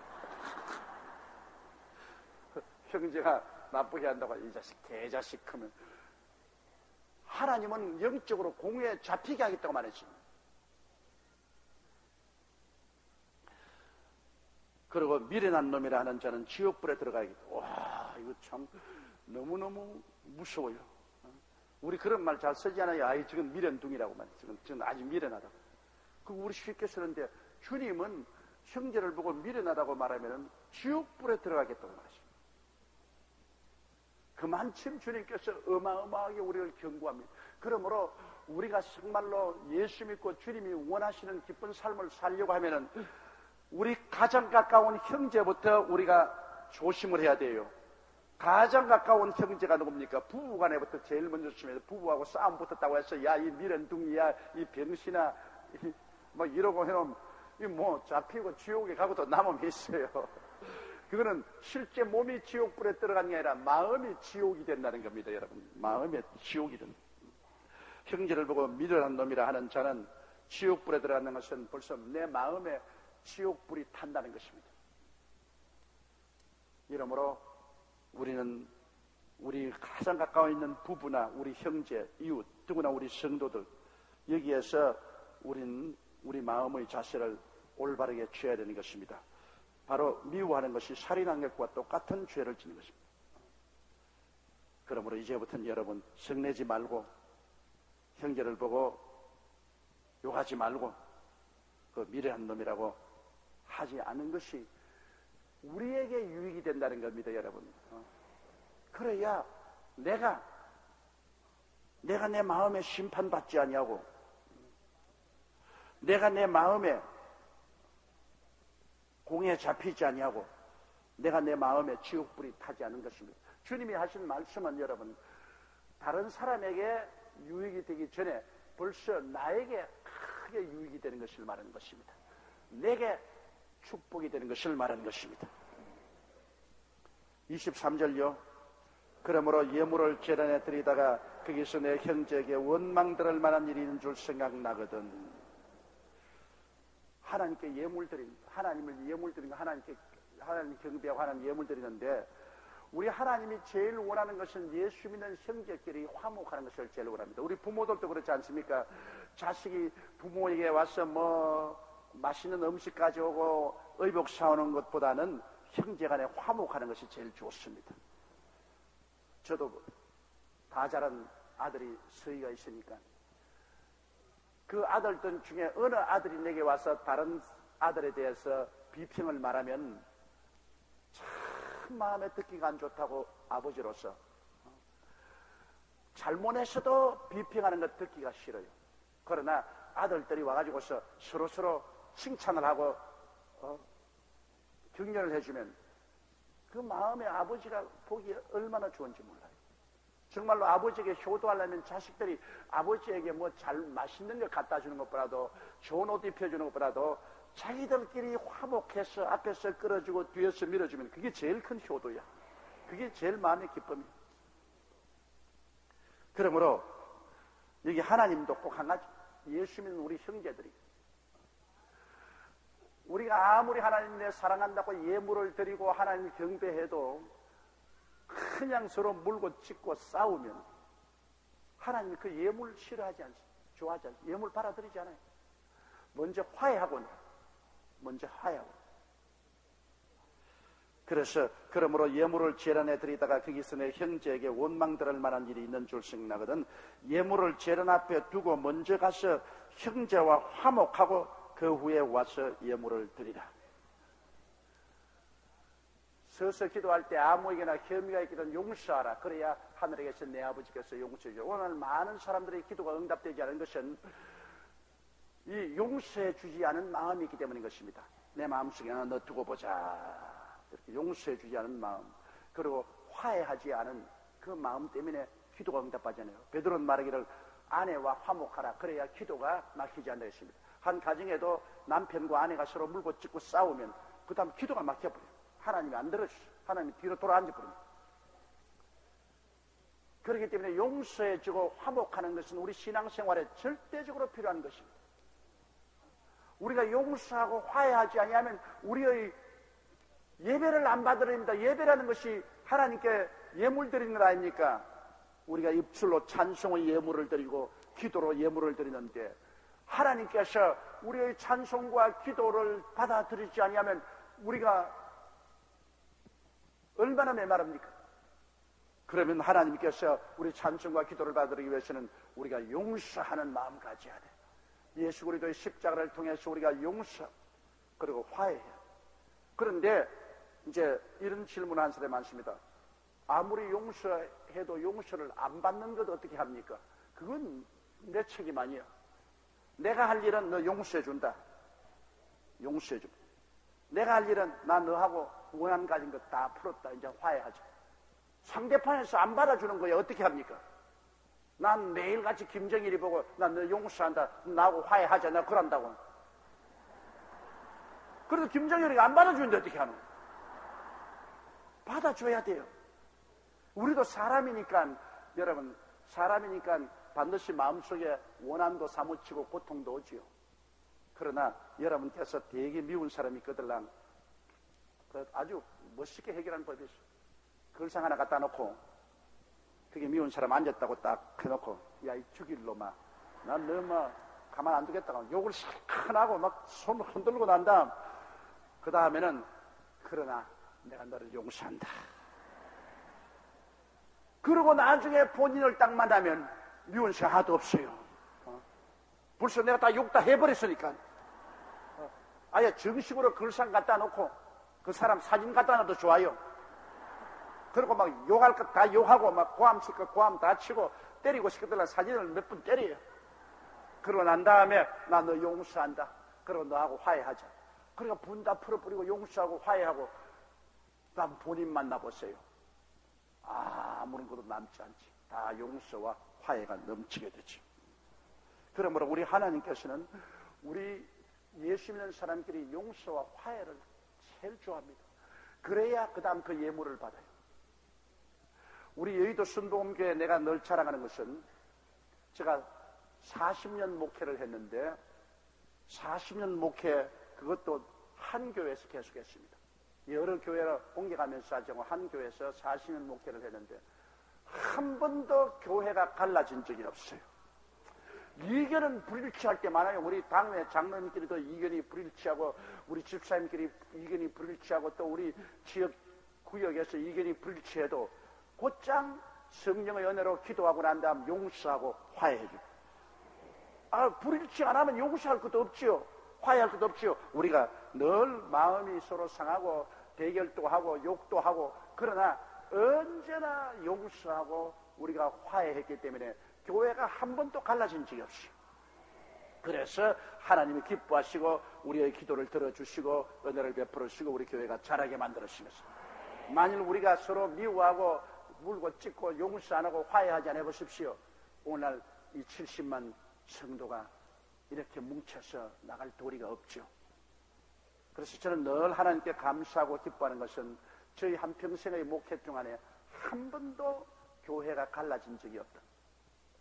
형제가 나쁘게 한다고 이 자식 개자식 하면 하나님은 영적으로 공에 잡히게 하겠다고 말했습니다. 그리고 미련한 놈이라 하는 자는 지옥불에 들어가야겠다. 와, 이거 참 너무너무 무서워요. 우리 그런 말 잘 쓰지 않아요? 아이, 지금 미련둥이라고 말해요. 지금 아주 미련하다고. 그거 우리 쉽게 쓰는데, 주님은 형제를 보고 미련하다고 말하면 지옥불에 들어가겠다고 말하십니다. 그만큼 주님께서 어마어마하게 우리를 경고합니다. 그러므로 우리가 정말로 예수 믿고 주님이 원하시는 기쁜 삶을 살려고 하면은 우리 가장 가까운 형제부터 우리가 조심을 해야 돼요. 가장 가까운 형제가 누굽니까? 부부간에부터 제일 먼저 조심해야 돼요. 부부하고 싸움 붙었다고 해서 야, 이 미련둥이야, 이 병신아, 뭐 이러고 해놓으면 뭐 잡히고 지옥에 가고도 남으면 있어요. 그거는 실제 몸이 지옥불에 들어간 게 아니라 마음이 지옥이 된다는 겁니다, 여러분. 마음이 지옥이 된다. 형제를 보고 미련한 놈이라 하는 자는 지옥불에 들어가는 것은 벌써 내 마음에 지옥불이 탄다는 것입니다. 이러므로 우리는 우리 가장 가까워 있는 부부나 우리 형제, 이웃, 누구나 우리 성도들, 여기에서 우리는 우리 마음의 자세를 올바르게 취해야 되는 것입니다. 바로 미워하는 것이 살인한 것과 똑같은 죄를 짓는 것입니다. 그러므로 이제부터는 여러분 성내지 말고, 형제를 보고 욕하지 말고, 그 미련한 놈이라고 하지 않은 것이 우리에게 유익이 된다는 겁니다, 여러분. 그래야 내가 내 마음에 심판받지 아니하고, 내가 내 마음에 공에 잡히지 아니하고, 내가 내 마음에 지옥불이 타지 않은 것입니다. 주님이 하신 말씀은 여러분, 다른 사람에게 유익이 되기 전에 벌써 나에게 크게 유익이 되는 것을 말하는 것입니다. 내게 축복이 되는 것을 말하는 것입니다. 23절요. 그러므로 예물을 제단에 드리다가 거기서 내 형제에게 원망 들을 만한 일이 있는 줄 생각나거든. 하나님께 하나님을 예물 드리는 거, 하나님 경배하고 하나님 예물 드리는데, 우리 하나님이 제일 원하는 것은 예수 믿는 형제끼리 화목하는 것을 제일 원합니다. 우리 부모들도 그렇지 않습니까? 자식이 부모에게 와서 맛있는 음식 가져오고 의복 사오는 것보다는 형제간에 화목하는 것이 제일 좋습니다. 저도 다 자란 아들이 서희가 있으니까 그 아들들 중에 어느 아들이 내게 와서 다른 아들에 대해서 비평을 말하면 참 마음에 듣기가 안 좋다고 아버지로서 잘못해서도 비평하는 것 듣기가 싫어요. 그러나 아들들이 와가지고서 서로 칭찬을 하고 격려를 해주면 그 마음에 아버지가 보기에 얼마나 좋은지 몰라요. 정말로 아버지에게 효도하려면 자식들이 아버지에게 맛있는 걸 갖다 주는 것보다도 좋은 옷 입혀주는 것보다도 자기들끼리 화목해서 앞에서 끌어주고 뒤에서 밀어주면 그게 제일 큰 효도야. 그게 제일 마음의 기쁨이야. 그러므로 여기 하나님도 꼭 한 가지, 예수 믿는 우리 형제들이 우리가 아무리 하나님을 사랑한다고 예물을 드리고 하나님을 경배해도 그냥 서로 물고 찢고 싸우면 하나님이 그 예물 싫어하지 않습니다. 좋아하지 않습니다. 예물 받아들이지 않아요. 먼저 화해하고. 그래서 그러므로 예물을 재련해 드리다가 거기서 내 형제에게 원망 들을 만한 일이 있는 줄 생각하거든 예물을 재련 앞에 두고 먼저 가서 형제와 화목하고 그 후에 와서 예물을 드리라. 서서 기도할 때 아무에게나 혐의가 있거든 용서하라. 그래야 하늘에 계신 내 아버지께서 용서해 주라. 오늘 많은 사람들의 기도가 응답되지 않은 것은 이 용서해 주지 않은 마음이 있기 때문인 것입니다. 내 마음속에 너 두고 보자. 이렇게 용서해 주지 않은 마음, 그리고 화해하지 않은 그 마음 때문에 기도가 응답하지 않아요. 베드로는 말하기를 아내와 화목하라. 그래야 기도가 막히지 않는다 했습니다. 한 가정에도 남편과 아내가 서로 물고 찢고 싸우면 그 다음 기도가 막혀버려요. 하나님이 안 들어주셔. 하나님이 뒤로 돌아앉아버립니다. 그렇기 때문에 용서해주고 화목하는 것은 우리 신앙생활에 절대적으로 필요한 것입니다. 우리가 용서하고 화해하지 아니하면 우리의 예배를 안 받으렵니다. 예배라는 것이 하나님께 예물 드리는 것 아닙니까? 우리가 입술로 찬송의 예물을 드리고 기도로 예물을 드리는데 하나님께서 우리의 찬송과 기도를 받아들이지 아니하면 우리가 얼마나 메마릅니까? 그러면 하나님께서 우리 찬송과 기도를 받아들이기 위해서는 우리가 용서하는 마음 가져야 돼. 예수 그리스도의 십자가를 통해서 우리가 용서 그리고 화해해. 그런데 이제 이런 질문을 한 사람이 많습니다. 아무리 용서해도 용서를 안 받는 것 어떻게 합니까? 그건 내 책임 아니야. 내가 할 일은 너 용서해준다. 용서해줘. 내가 할 일은 나 너하고 원한 가진 것 다 풀었다. 이제 화해하자. 상대편에서 안 받아주는 거야. 어떻게 합니까? 난 매일같이 김정일이 보고 난 너 용서한다. 나하고 화해하자. 나 그런다고. 그래도 김정일이 안 받아주는데 어떻게 하는 거야? 받아줘야 돼요. 우리도 사람이니까, 여러분, 사람이니까 반드시 마음속에 원한도 사무치고 고통도 오지요. 그러나 여러분께서 되게 미운 사람이 있거들랑 아주 멋있게 해결하는 법이 있어요. 글상 하나 갖다 놓고 그게 미운 사람 앉았다고 딱 해놓고 야, 이 죽일 놈아. 난 너 가만 안 두겠다고 욕을 시큰하고 막 손 흔들고 난 다음 그 다음에는 그러나 내가 너를 용서한다. 그러고 나중에 본인을 딱 만나면 미운 새 하나도 없어요. 벌써 내가 다 욕 다 해버렸으니까. 아예 정식으로 글상 갖다 놓고 그 사람 사진 갖다 놔도 좋아요. 그리고 막 욕할 것 다 욕하고 막 고함 칠 것 고함 다 치고 때리고 싶거든 사진을 몇 분 때려요. 그러고 난 다음에 나 너 용서한다. 그리고 너하고 화해하자. 그러니까 분 다 풀어버리고 용서하고 화해하고 난 본인 만나보세요. 아무런 것도 남지 않지. 다 용서와 화해가 넘치게 되죠. 그러므로 우리 하나님께서는 우리 예수 믿는 사람끼리 용서와 화해를 제일 좋아합니다. 그래야 그 다음 그 예물을 받아요. 우리 여의도 순복음교회 내가 늘 자랑하는 것은 제가 40년 목회를 했는데 40년 목회 그것도 한 교회에서 계속했습니다. 여러 교회로 옮겨가면서 하자고 한 교회에서 40년 목회를 했는데 한 번도 교회가 갈라진 적이 없어요. 이견은 불일치할 때 많아요. 우리 당회 장로님끼리도 이견이 불일치하고 우리 집사님끼리 이견이 불일치하고 또 우리 지역 구역에서 이견이 불일치해도 곧장 성령의 은혜로 기도하고 난 다음 용서하고 화해해주고, 불일치 안 하면 용서할 것도 없지요. 화해할 것도 없지요. 우리가 늘 마음이 서로 상하고 대결도 하고 욕도 하고, 그러나 언제나 용서하고 우리가 화해했기 때문에 교회가 한 번도 갈라진 적이 없어요. 그래서 하나님이 기뻐하시고 우리의 기도를 들어주시고 은혜를 베풀어 주시고 우리 교회가 자라게 만들어주시면서, 만일 우리가 서로 미워하고 물고 찢고 용서 안 하고 화해하지 않아 보십시오. 오늘날 이 70만 성도가 이렇게 뭉쳐서 나갈 도리가 없죠. 그래서 저는 늘 하나님께 감사하고 기뻐하는 것은 저희 한평생의 목회 동안에 한 번도 교회가 갈라진 적이 없다.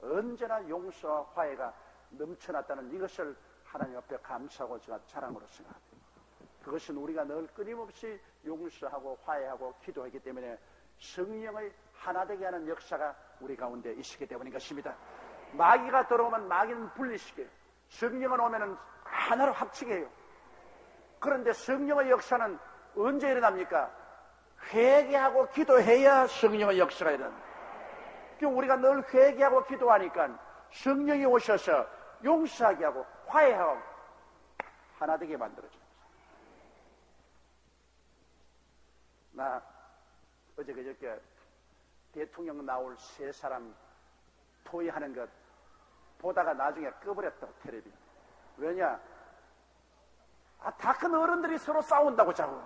언제나 용서와 화해가 넘쳐났다는 이것을 하나님 앞에 감사하고 제가 자랑으로 생각합니다. 그것은 우리가 늘 끊임없이 용서하고 화해하고 기도하기 때문에 성령의 하나되게 하는 역사가 우리 가운데 있었기 때문인 것입니다. 마귀가 들어오면 마귀는 분리시켜요. 성령은 오면은 하나로 합치게 해요. 그런데 성령의 역사는 언제 일어납니까? 회개하고 기도해야 성령의 역사가 일어납니다. 우리가 늘 회개하고 기도하니까 성령이 오셔서 용서하게 하고 화해하고 하나되게 만들어줍니다. 나 어제 그저께 대통령 나올 세 사람 토의하는 것 보다가 나중에 꺼버렸다고, 텔레비. 왜냐? 다 큰 어른들이 서로 싸운다고 자고.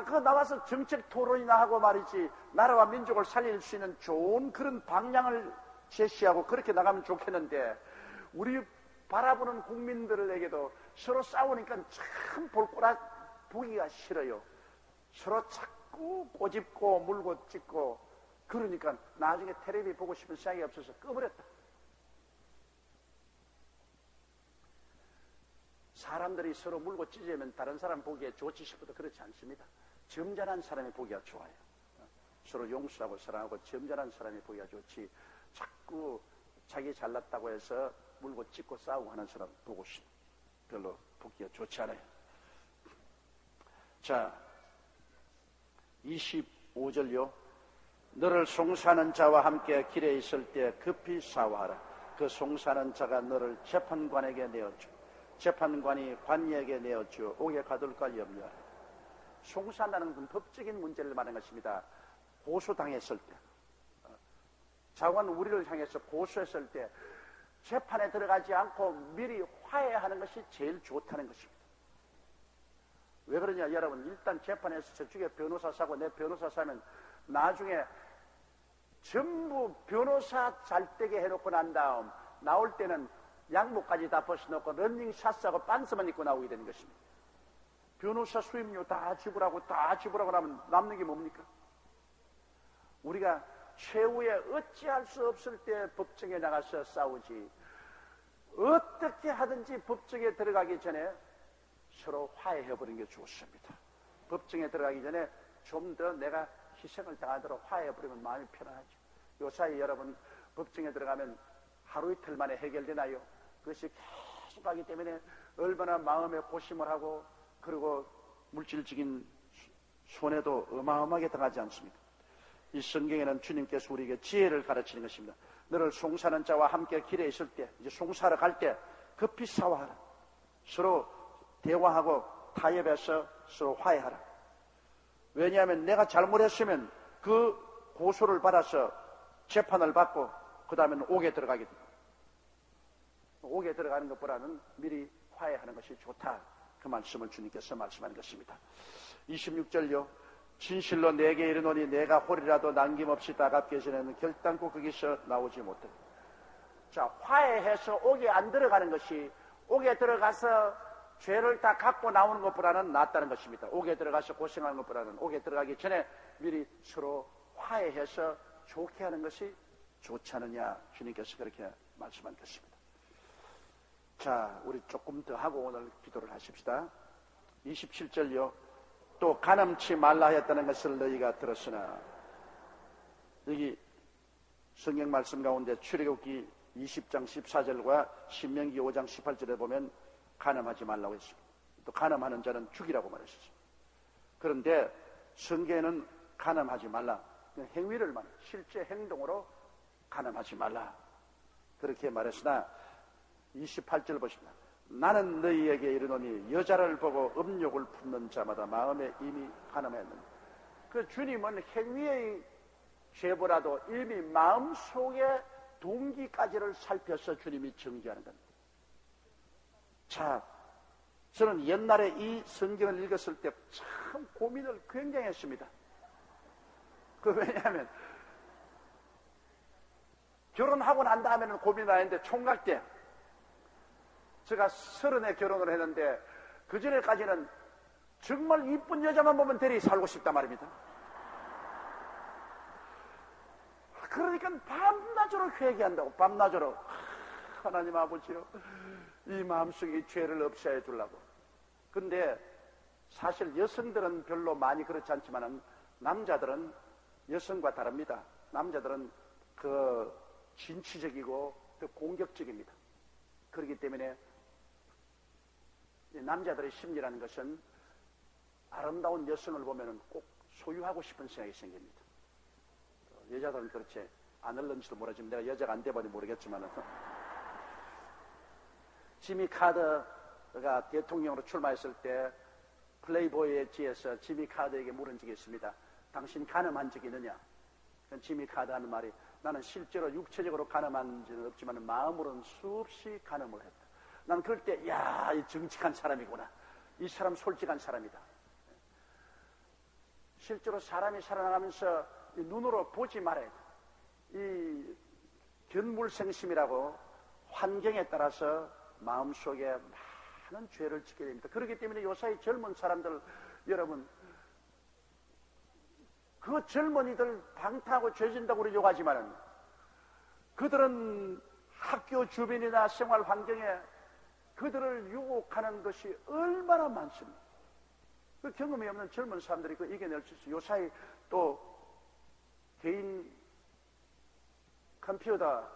그거 나와서 정책 토론이나 하고 말이지, 나라와 민족을 살릴 수 있는 좋은 그런 방향을 제시하고 그렇게 나가면 좋겠는데, 우리 바라보는 국민들에게도 서로 싸우니까 참 볼꼬락 보기가 싫어요. 서로 자꾸 꼬집고 물고 찢고, 그러니까 나중에 텔레비 보고 싶은 생각이 없어서 꺼버렸다. 사람들이 서로 물고 찢으면 다른 사람 보기에 좋지 싶어도 그렇지 않습니다. 점잖은 사람이 보기가 좋아요. 서로 용서하고 사랑하고 점잖은 사람이 보기가 좋지, 자꾸 자기 잘났다고 해서 물고 찢고 싸우고 하는 사람 보고 별로 보기가 좋지 않아요. 자, 25절요. 너를 송사하는 자와 함께 길에 있을 때 급히 사화하라. 그 송사하는 자가 너를 재판관에게 내어줘. 재판관이 관리에게 내어줘. 옥에 가둘까 염려하라. 송사한다는 것은 법적인 문제를 말하는 것입니다. 고소당했을 때, 자관 우리를 향해서 고소했을 때 재판에 들어가지 않고 미리 화해하는 것이 제일 좋다는 것입니다. 왜 그러냐, 여러분, 일단 재판에서 저쪽에 변호사 사고 내 변호사 사면 나중에 전부 변호사 잘되게 해놓고 난 다음 나올 때는 양복까지 다 벗어놓고 런닝샷 사고 빤스만 입고 나오게 되는 것입니다. 변호사 수임료 다 지불하고 나면 남는 게 뭡니까? 우리가 최후에 어찌할 수 없을 때 법정에 나가서 싸우지, 어떻게 하든지 법정에 들어가기 전에 서로 화해해버리는 게 좋습니다. 법정에 들어가기 전에 좀 더 내가 희생을 당하도록 화해해버리면 마음이 편안하죠. 요사이 여러분, 법정에 들어가면 하루 이틀 만에 해결되나요? 그것이 계속 가기 때문에 얼마나 마음에 고심을 하고, 그리고 물질적인 손해도 어마어마하게 당하지 않습니까? 이 성경에는 주님께서 우리에게 지혜를 가르치는 것입니다. 너를 송사하는 자와 함께 길에 있을 때, 이제 송사하러 갈 때 급히 사화하라. 서로 대화하고 타협해서 서로 화해하라. 왜냐하면 내가 잘못했으면 그 고소를 받아서 재판을 받고 그 다음에는 옥에 들어가게 됩니다. 옥에 들어가는 것보다는 미리 화해하는 것이 좋다. 그 말씀을 주님께서 말씀하는 것입니다. 26절요. 진실로 내게 이르노니 내가 홀이라도 남김없이 따갑게 지내는 결단코 거기서 나오지 못해. 자, 화해해서 옥에 안 들어가는 것이, 옥에 들어가서 죄를 다 갖고 나오는 것보다는 낫다는 것입니다. 옥에 들어가서 고생하는 것보다는 옥에 들어가기 전에 미리 서로 화해해서 좋게 하는 것이 좋지 않느냐, 주님께서 그렇게 말씀한 것입니다. 자, 우리 조금 더 하고 오늘 기도를 하십시다. 27절요. 또 간음치 말라 하였다는 것을 너희가 들었으나, 여기 성경 말씀 가운데 출애굽기 20장 14절과 신명기 5장 18절에 보면 간음하지 말라고 했습니다. 또 간음하는 자는 죽이라고 말했습니다. 그런데 성경에는 간음하지 말라, 행위를 말해, 실제 행동으로 간음하지 말라 그렇게 말했으나 28절 보십니다. 나는 너희에게 이르노니 여자를 보고 음욕을 품는 자마다 마음에 이미 간음하였느니라. 그 주님은 행위의 죄보라도 이미 마음속의 동기까지를 살펴서 주님이 정죄하는 겁니다. 자, 저는 옛날에 이 성경을 읽었을 때 참 고민을 굉장히 했습니다. 왜냐하면 결혼하고 난 다음에는 고민을 안 했는데 총각 때 제가 30에 결혼을 했는데 그 전에까지는 정말 이쁜 여자만 보면 대리 살고 싶단 말입니다. 그러니까 밤낮으로 회개한다고. 밤낮으로 하나님 아버지요, 이 마음속에 이 죄를 없애해 주려고. 근데 사실 여성들은 별로 많이 그렇지 않지만 남자들은 여성과 다릅니다. 남자들은 그 진취적이고 더 공격적입니다. 그렇기 때문에 남자들의 심리라는 것은 아름다운 여성을 보면 꼭 소유하고 싶은 생각이 생깁니다. 여자들은 그렇지 않을는지도 모르지만 내가 여자가 안 돼봐도 모르겠지만 지미 카더가 대통령으로 출마했을 때 플레이보이에 지에서 지미 카더에게 물은 적이 있습니다. 당신 간음한 적이 있느냐? 지미 카더 하는 말이, 나는 실제로 육체적으로 간음한 적은 없지만 마음으로는 수없이 간음을 했다. 난 그럴 때, 야, 이 정직한 사람이구나. 이 사람 솔직한 사람이다. 실제로 사람이 살아나가면서 눈으로 보지 말아야 돼. 이 견물생심이라고 환경에 따라서 마음속에 많은 죄를 짓게 됩니다. 그렇기 때문에 요사이 젊은 사람들, 여러분, 그 젊은이들 방탕하고 죄진다고 우리 욕하지만은 그들은 학교 주변이나 생활 환경에 그들을 유혹하는 것이 얼마나 많습니다. 그 경험이 없는 젊은 사람들이 그 이겨낼 수 있어요. 요사이 또 개인 컴퓨터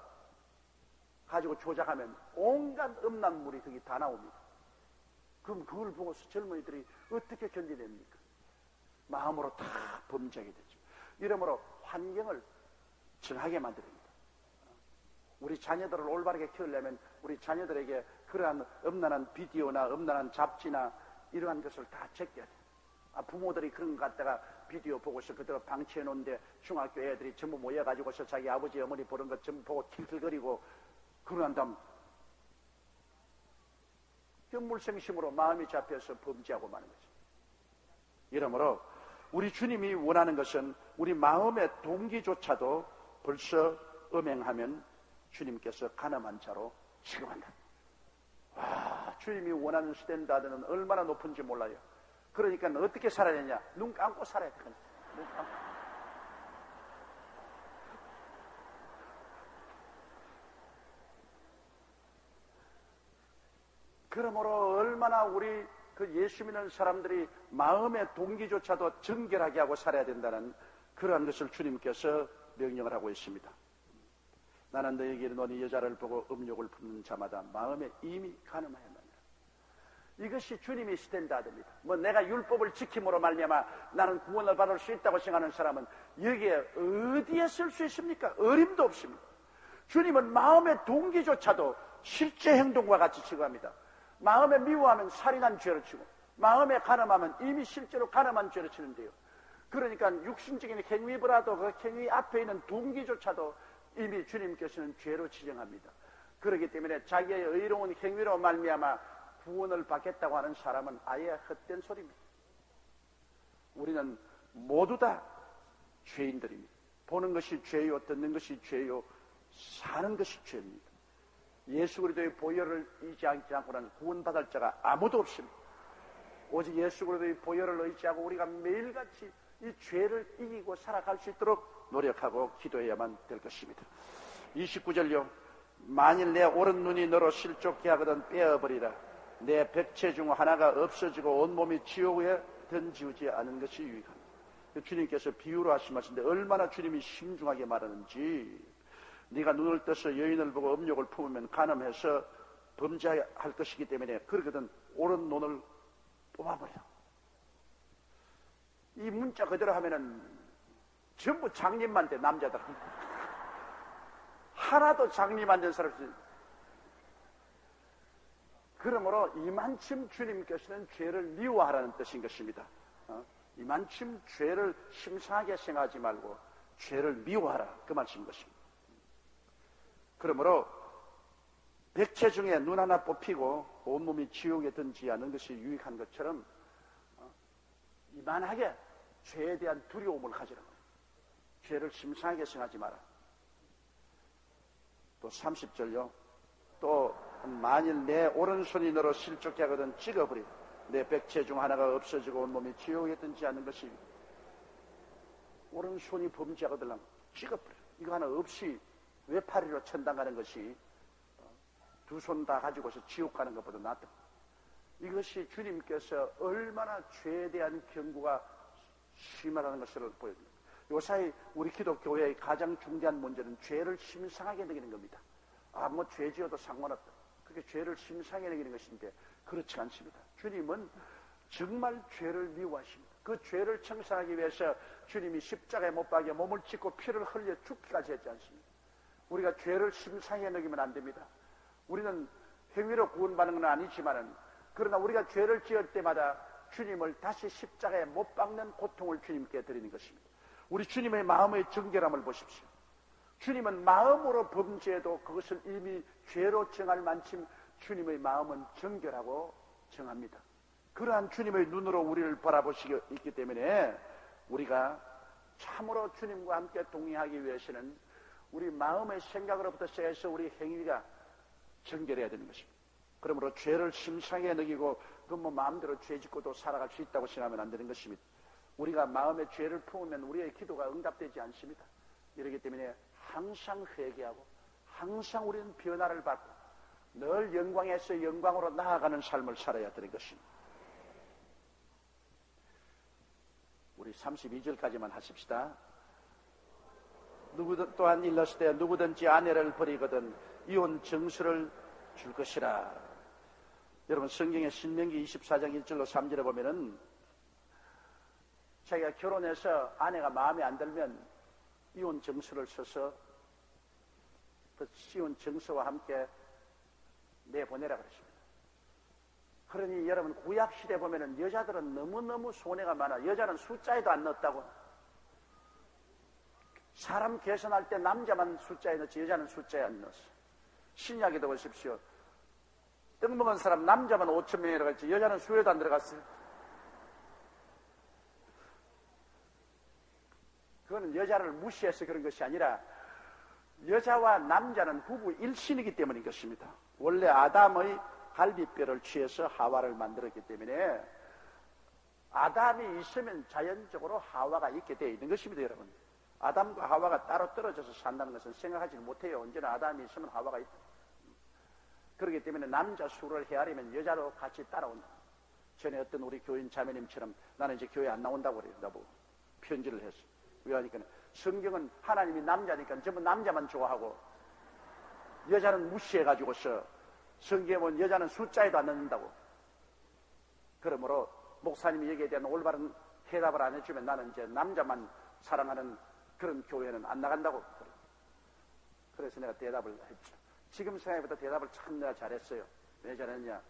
가지고 조작하면 온갖 음란물이 거기 다 나옵니다. 그럼 그걸 보고서 젊은이들이 어떻게 견디냅니까? 마음으로 다 범죄하게 되죠. 이러므로 환경을 정하게 만듭니다. 우리 자녀들을 올바르게 키우려면 우리 자녀들에게 그러한 음란한 비디오나 음란한 잡지나 이러한 것을 다 제껴야 돼요. 부모들이 그런 것 갖다가 비디오 보고서 그대로 방치해 놓은데 중학교 애들이 전부 모여가지고서 자기 아버지 어머니 보는 것 전부 보고 킬킬거리고 그러고 난 다음 견물생심으로 마음이 잡혀서 범죄하고 마는 거죠. 이러므로 우리 주님이 원하는 것은 우리 마음의 동기조차도 벌써 음행하면 주님께서 간음한 자로 취급한다. 와, 주님이 원하는 스탠다드는 얼마나 높은지 몰라요. 그러니까 어떻게 살아야 되냐? 눈 감고 살아야 돼. 눈 감고. 그러므로 얼마나 우리 그 예수 믿는 사람들이 마음의 동기조차도 정결하게 하고 살아야 된다는 그러한 것을 주님께서 명령을 하고 있습니다. 나는 너에게 이르노니 여자를 보고 음욕을 품는 자마다 마음에 이미 간음하였느니라. 이것이 주님의 스탠다드입니다. 뭐 내가 율법을 지킴으로 말미암아 나는 구원을 받을 수 있다고 생각하는 사람은 여기에 어디에 쓸 수 있습니까? 어림도 없습니다. 주님은 마음의 동기조차도 실제 행동과 같이 취급합니다. 마음에 미워하면 살인한 죄를 치고 마음에 간음하면 이미 실제로 간음한 죄를 치는데요. 그러니까 육신적인 행위보다도 그 행위 앞에 있는 동기조차도 이미 주님께서는 죄로 지정합니다. 그렇기 때문에 자기의 의로운 행위로 말미암아 구원을 받겠다고 하는 사람은 아예 헛된 소리입니다. 우리는 모두 다 죄인들입니다. 보는 것이 죄요, 듣는 것이 죄요, 사는 것이 죄입니다. 예수 그리스도의 보혈을 의지하지 않고는 구원받을 자가 아무도 없습니다. 오직 예수 그리스도의 보혈을 의지하고 우리가 매일같이 이 죄를 이기고 살아갈 수 있도록 노력하고 기도해야만 될 것입니다. 29절요. 만일 내 오른 눈이 너로 실족케 하거든 빼어버리라. 내 백체 중 하나가 없어지고 온몸이 지옥에 던지우지 않은 것이 유익하다. 주님께서 비유로 하신 말씀인데 얼마나 주님이 심중하게 말하는지. 네가 눈을 떠서 여인을 보고 음욕을 품으면 간음해서 범죄할 것이기 때문에 그러거든 오른 눈을 뽑아버려. 이 문자 그대로 하면은 전부 장님만 돼. 남자들 하나도 장님 안 된 사람이. 그러므로 이만큼 주님께서는 죄를 미워하라는 뜻인 것입니다. 이만큼 죄를 심상하게 생각하지 말고 죄를 미워하라, 그 말씀인 것입니다. 그러므로 백체 중에 눈 하나 뽑히고 온몸이 지옥에 든지 않는 것이 유익한 것처럼 이만하게 죄에 대한 두려움을 가지라고. 죄를 심상하게 생각하지 마라. 또 30절요. 또 만일 내 오른손이 너로 실족케 하거든 찍어버리라. 내 백체 중 하나가 없어지고 온몸이 지옥에 든지 않는 것이. 오른손이 범죄하거든 찍어버려. 이거 하나 없이 외파리로 천당 가는 것이 두 손 다 가지고서 지옥 가는 것보다 낫다. 이것이 주님께서 얼마나 죄에 대한 경고가 심하다는 것을 보여줍니다. 요사이 우리 기독교회의 가장 중대한 문제는 죄를 심상하게 여기는 겁니다. 뭐 죄 지어도 상관없다. 그게 죄를 심상하게 여기는 것인데 그렇지 않습니다. 주님은 정말 죄를 미워하십니다. 그 죄를 청산하기 위해서 주님이 십자가에 못 박여 몸을 찢고 피를 흘려 죽기까지 했지 않습니까? 우리가 죄를 심상하게 여기면 안 됩니다. 우리는 행위로 구원받는 건 아니지만은 그러나 우리가 죄를 지을 때마다 주님을 다시 십자가에 못 박는 고통을 주님께 드리는 것입니다. 우리 주님의 마음의 정결함을 보십시오. 주님은 마음으로 범죄해도 그것을 이미 죄로 정할 만큼 주님의 마음은 정결하고 정합니다. 그러한 주님의 눈으로 우리를 바라보시기 있기 때문에 우리가 참으로 주님과 함께 동행하기 위해서는 우리 마음의 생각으로부터 시작해서 우리 행위가 정결해야 되는 것입니다. 그러므로 죄를 심상하게 여기고 마음대로 죄 짓고도 살아갈 수 있다고 생각하면 안 되는 것입니다. 우리가 마음의 죄를 품으면 우리의 기도가 응답되지 않습니다. 이렇기 때문에 항상 회개하고 항상 우리는 변화를 받고 늘 영광에서 영광으로 나아가는 삶을 살아야 되는 것입니다. 우리 32절까지만 하십시다. 누구든 또한 일렀을 때 누구든지 아내를 버리거든 이혼 정수를 줄 것이라. 여러분 성경의 신명기 24장 1절로 3절에 보면은 자기가 결혼해서 아내가 마음에 안 들면 이혼 정서를 써서 그 이혼 정서와 함께 내보내라 그랬습니다. 그러니 여러분 구약시대 보면은 여자들은 너무너무 손해가 많아. 여자는 숫자에도 안 넣었다고. 사람 계산할 때 남자만 숫자에 넣지 여자는 숫자에 안 넣었어. 신약에도 보십시오. 떡 먹은 사람 남자만 5,000명이 들어갔지 여자는 수에도 안 들어갔어요. 그거는 여자를 무시해서 그런 것이 아니라 여자와 남자는 부부 일신이기 때문인 것입니다. 원래 아담의 갈비뼈를 취해서 하와를 만들었기 때문에 아담이 있으면 자연적으로 하와가 있게 되어 있는 것입니다. 여러분 아담과 하와가 따로 떨어져서 산다는 것은 생각하지 못해요. 언제나 아담이 있으면 하와가 있다. 그렇기 때문에 남자 수를 헤아리면 여자로 같이 따라온다. 전에 어떤 우리 교인 자매님처럼 나는 이제 교회 안 나온다고 그래요. 나보고 편지를 했어. 왜 하니까 성경은 하나님이 남자니까 전부 남자만 좋아하고 여자는 무시해가지고서 성경에 보면 여자는 숫자에도 안 넣는다고. 그러므로 목사님이 여기에 대한 올바른 해답을 안 해주면 나는 이제 남자만 사랑하는 그런 교회는 안 나간다고. 그래서 내가 대답을 했죠. 지금 생각해보다 대답을 참 내가 잘했어요. 왜 잘했냐.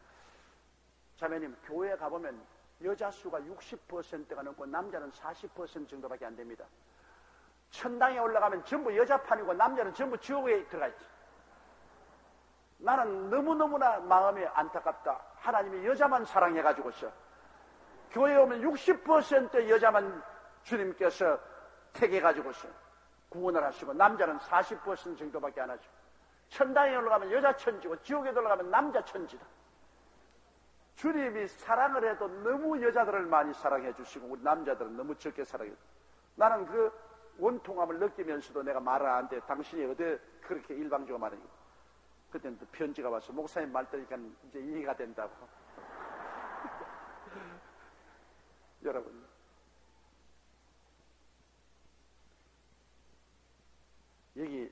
자매님 교회에 가보면 여자 수가 60%가 넘고 남자는 40% 정도밖에 안 됩니다. 천당에 올라가면 전부 여자판이고 남자는 전부 지옥에 들어가 있지. 나는 너무너무나 마음이 안타깝다. 하나님이 여자만 사랑해가지고서 교회에 오면 60% 여자만 주님께서 택해가지고서 구원을 하시고 남자는 40% 정도밖에 안 하죠. 천당에 올라가면 여자 천지고 지옥에 올라가면 남자 천지다. 주님이 사랑을 해도 너무 여자들을 많이 사랑해 주시고 우리 남자들은 너무 적게 사랑해 주시고 나는 그 원통함을 느끼면서도 내가 말을 안 돼. 당신이 어디 그렇게 일방적으로 말하니 그때는 또 편지가 와서 목사님 말 들으니까 이제 이해가 된다고. 여러분, 여기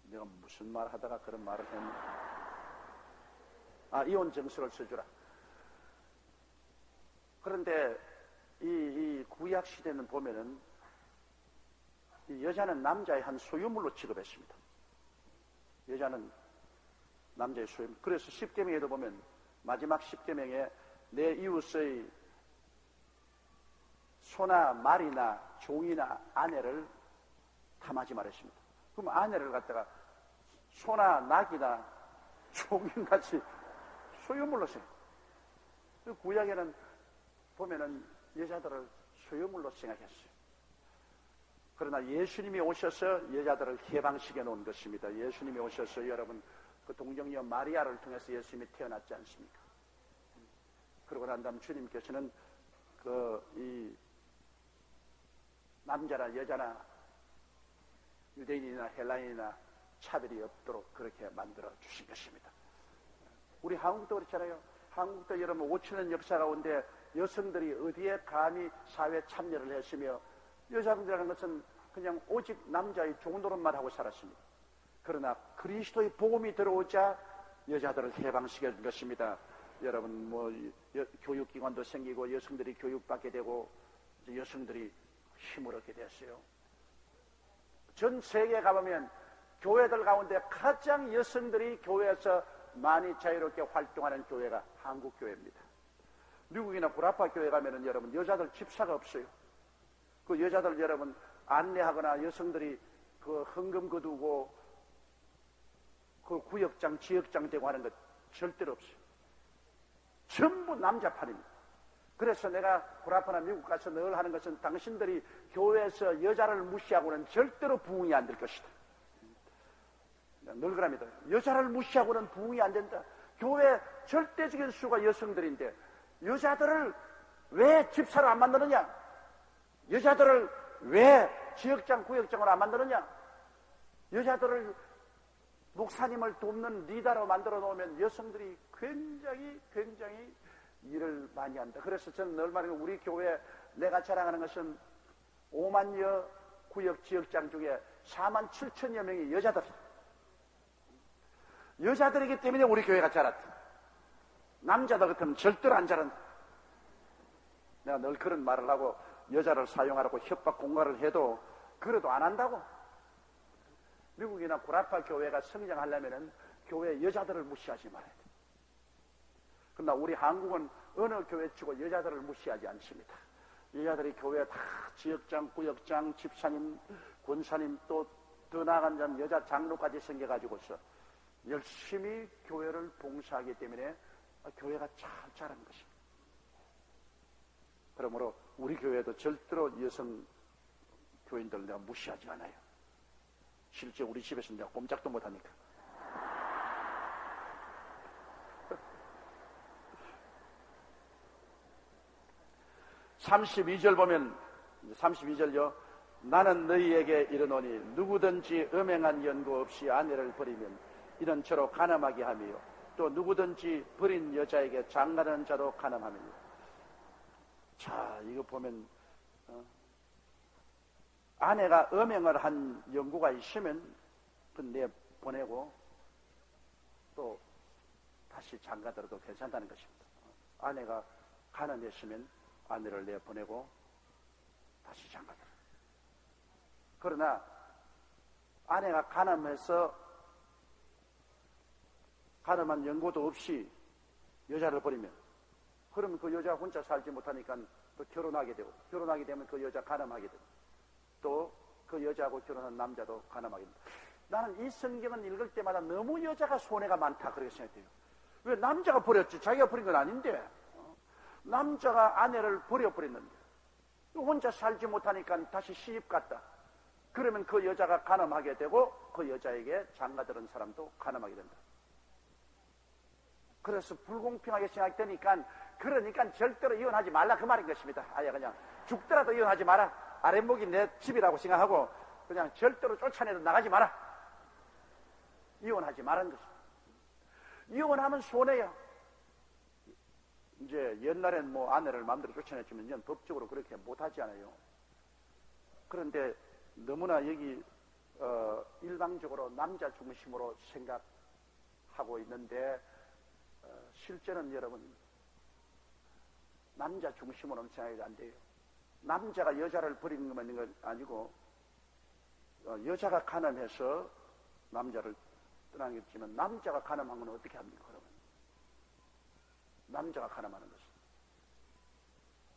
내가 무슨 말 하다가 그런 말을 했나? 이혼 정서를 써주라. 그런데 이 구약 시대는 보면은 이 여자는 남자의 한 소유물로 취급했습니다. 여자는 남자의 소유물. 그래서 10계명에도 보면 마지막 10계명에 내 이웃의 소나 말이나 종이나 아내를 탐하지 말았습니다. 그럼 아내를 갖다가 소나 낙이나 종인같이 소유물로 생각. 구약에는 보면은 여자들을 소유물로 생각했어요. 그러나 예수님이 오셔서 여자들을 해방시켜 놓은 것입니다. 예수님이 오셔서 여러분 그 동정녀 마리아를 통해서 예수님이 태어났지 않습니까? 그러고 난 다음 주님께서는 이 남자나 여자나 유대인이나 헬라인이나 차별이 없도록 그렇게 만들어 주신 것입니다. 우리 한국도 그렇잖아요. 한국도 여러분 5천년 역사 가운데 여성들이 어디에 감히 사회에 참여를 했으며 여자들이라는 것은 그냥 오직 남자의 종노릇만 하고 살았습니다. 그러나 그리스도의 복음이 들어오자 여자들을 해방시켜 준 것입니다. 여러분 교육기관도 생기고 여성들이 교육받게 되고 여성들이 힘을 얻게 됐어요. 전 세계에 가보면 교회들 가운데 가장 여성들이 교회에서 많이 자유롭게 활동하는 교회가 한국 교회입니다. 미국이나 구라파 교회 가면은 여러분 여자들 집사가 없어요. 그 여자들 여러분 안내하거나 여성들이 그 헌금 거두고 그 구역장, 지역장 되고 하는 것 절대로 없어요. 전부 남자판입니다. 그래서 내가 구라파나 미국 가서 늘 하는 것은 당신들이 교회에서 여자를 무시하고는 절대로 부흥이 안 될 것이다. 늘 그럽니다. 여자를 무시하고는 부흥이 안 된다. 교회 절대적인 수가 여성들인데 여자들을 왜 집사로 안 만드느냐? 여자들을 왜 지역장, 구역장으로 안 만드느냐? 여자들을 목사님을 돕는 리더로 만들어 놓으면 여성들이 굉장히 일을 많이 한다. 그래서 저는 늘 말해요. 우리 교회 내가 자랑하는 것은 5만여 구역 지역장 중에 4만 7천여 명이 여자들이기 때문에 우리 교회가 자랐다. 남자들 같으면 절대로 안 자란다. 내가 늘 그런 말을 하고 여자를 사용하라고 협박 공갈을 해도 그래도 안 한다고. 미국이나 구라파 교회가 성장하려면은 교회 여자들을 무시하지 말아야 돼. 그러나 우리 한국은 어느 교회치고 여자들을 무시하지 않습니다. 여자들이 교회 다 지역장, 구역장, 집사님, 권사님 또 더 나아간 점 여자 장로까지 생겨가지고서 열심히 교회를 봉사하기 때문에 교회가 잘 자란 것입니다. 그러므로 우리 교회도 절대로 여성 교인들을 내가 무시하지 않아요. 실제 우리 집에서 내가 꼼짝도 못하니까. (32절) 보면 32절요. 나는 너희에게 이르노니 누구든지 음행한 연고 없이 아내를 버리면 이는 저로 간음하게 하며 또 누구든지 버린 여자에게 장가는 자도 간음하며. 자, 이거 보면 아내가 음행을 한 연고가 있으면 그 내보내고 또 다시 장가들어도 괜찮다는 것입니다. 아내가 간음했으면 아내를 내보내고 다시 장가들어. 그러나 아내가 간음해서 간음한 연고도 없이 여자를 버리면 그러면 그 여자 혼자 살지 못하니까 또 결혼하게 되고 결혼하게 되면 그 여자 간음하게 되고 또 그 여자하고 결혼한 남자도 간음하게 됩니다. 나는 이 성경을 읽을 때마다 너무 여자가 손해가 많다 그렇게 생각해요. 왜 남자가 버렸지? 자기가 버린 건 아닌데 남자가 아내를 버려버렸는데 혼자 살지 못하니까 다시 시집 갔다. 그러면 그 여자가 간음하게 되고 그 여자에게 장가들은 사람도 간음하게 된다. 그래서 불공평하게 생각되니까 그러니까 절대로 이혼하지 말라 그 말인 것입니다. 아예 그냥 죽더라도 이혼하지 마라. 아랫목이 내 집이라고 생각하고 그냥 절대로 쫓아내도 나가지 마라. 이혼하지 말은 것입니다. 이혼하면 손해야. 이제 옛날엔 뭐 아내를 마음대로 쫓아냈지만 법적으로 그렇게 못하지 않아요. 그런데 너무나 여기 일방적으로 남자 중심으로 생각하고 있는데 실제는 여러분 남자 중심으로는 생각이 안 돼요. 남자가 여자를 버리는 건 아니고 여자가 가난해서 남자를 떠나겠지만 남자가 가난한 건 어떻게 합니까? 그러면 남자가 가난하는 것은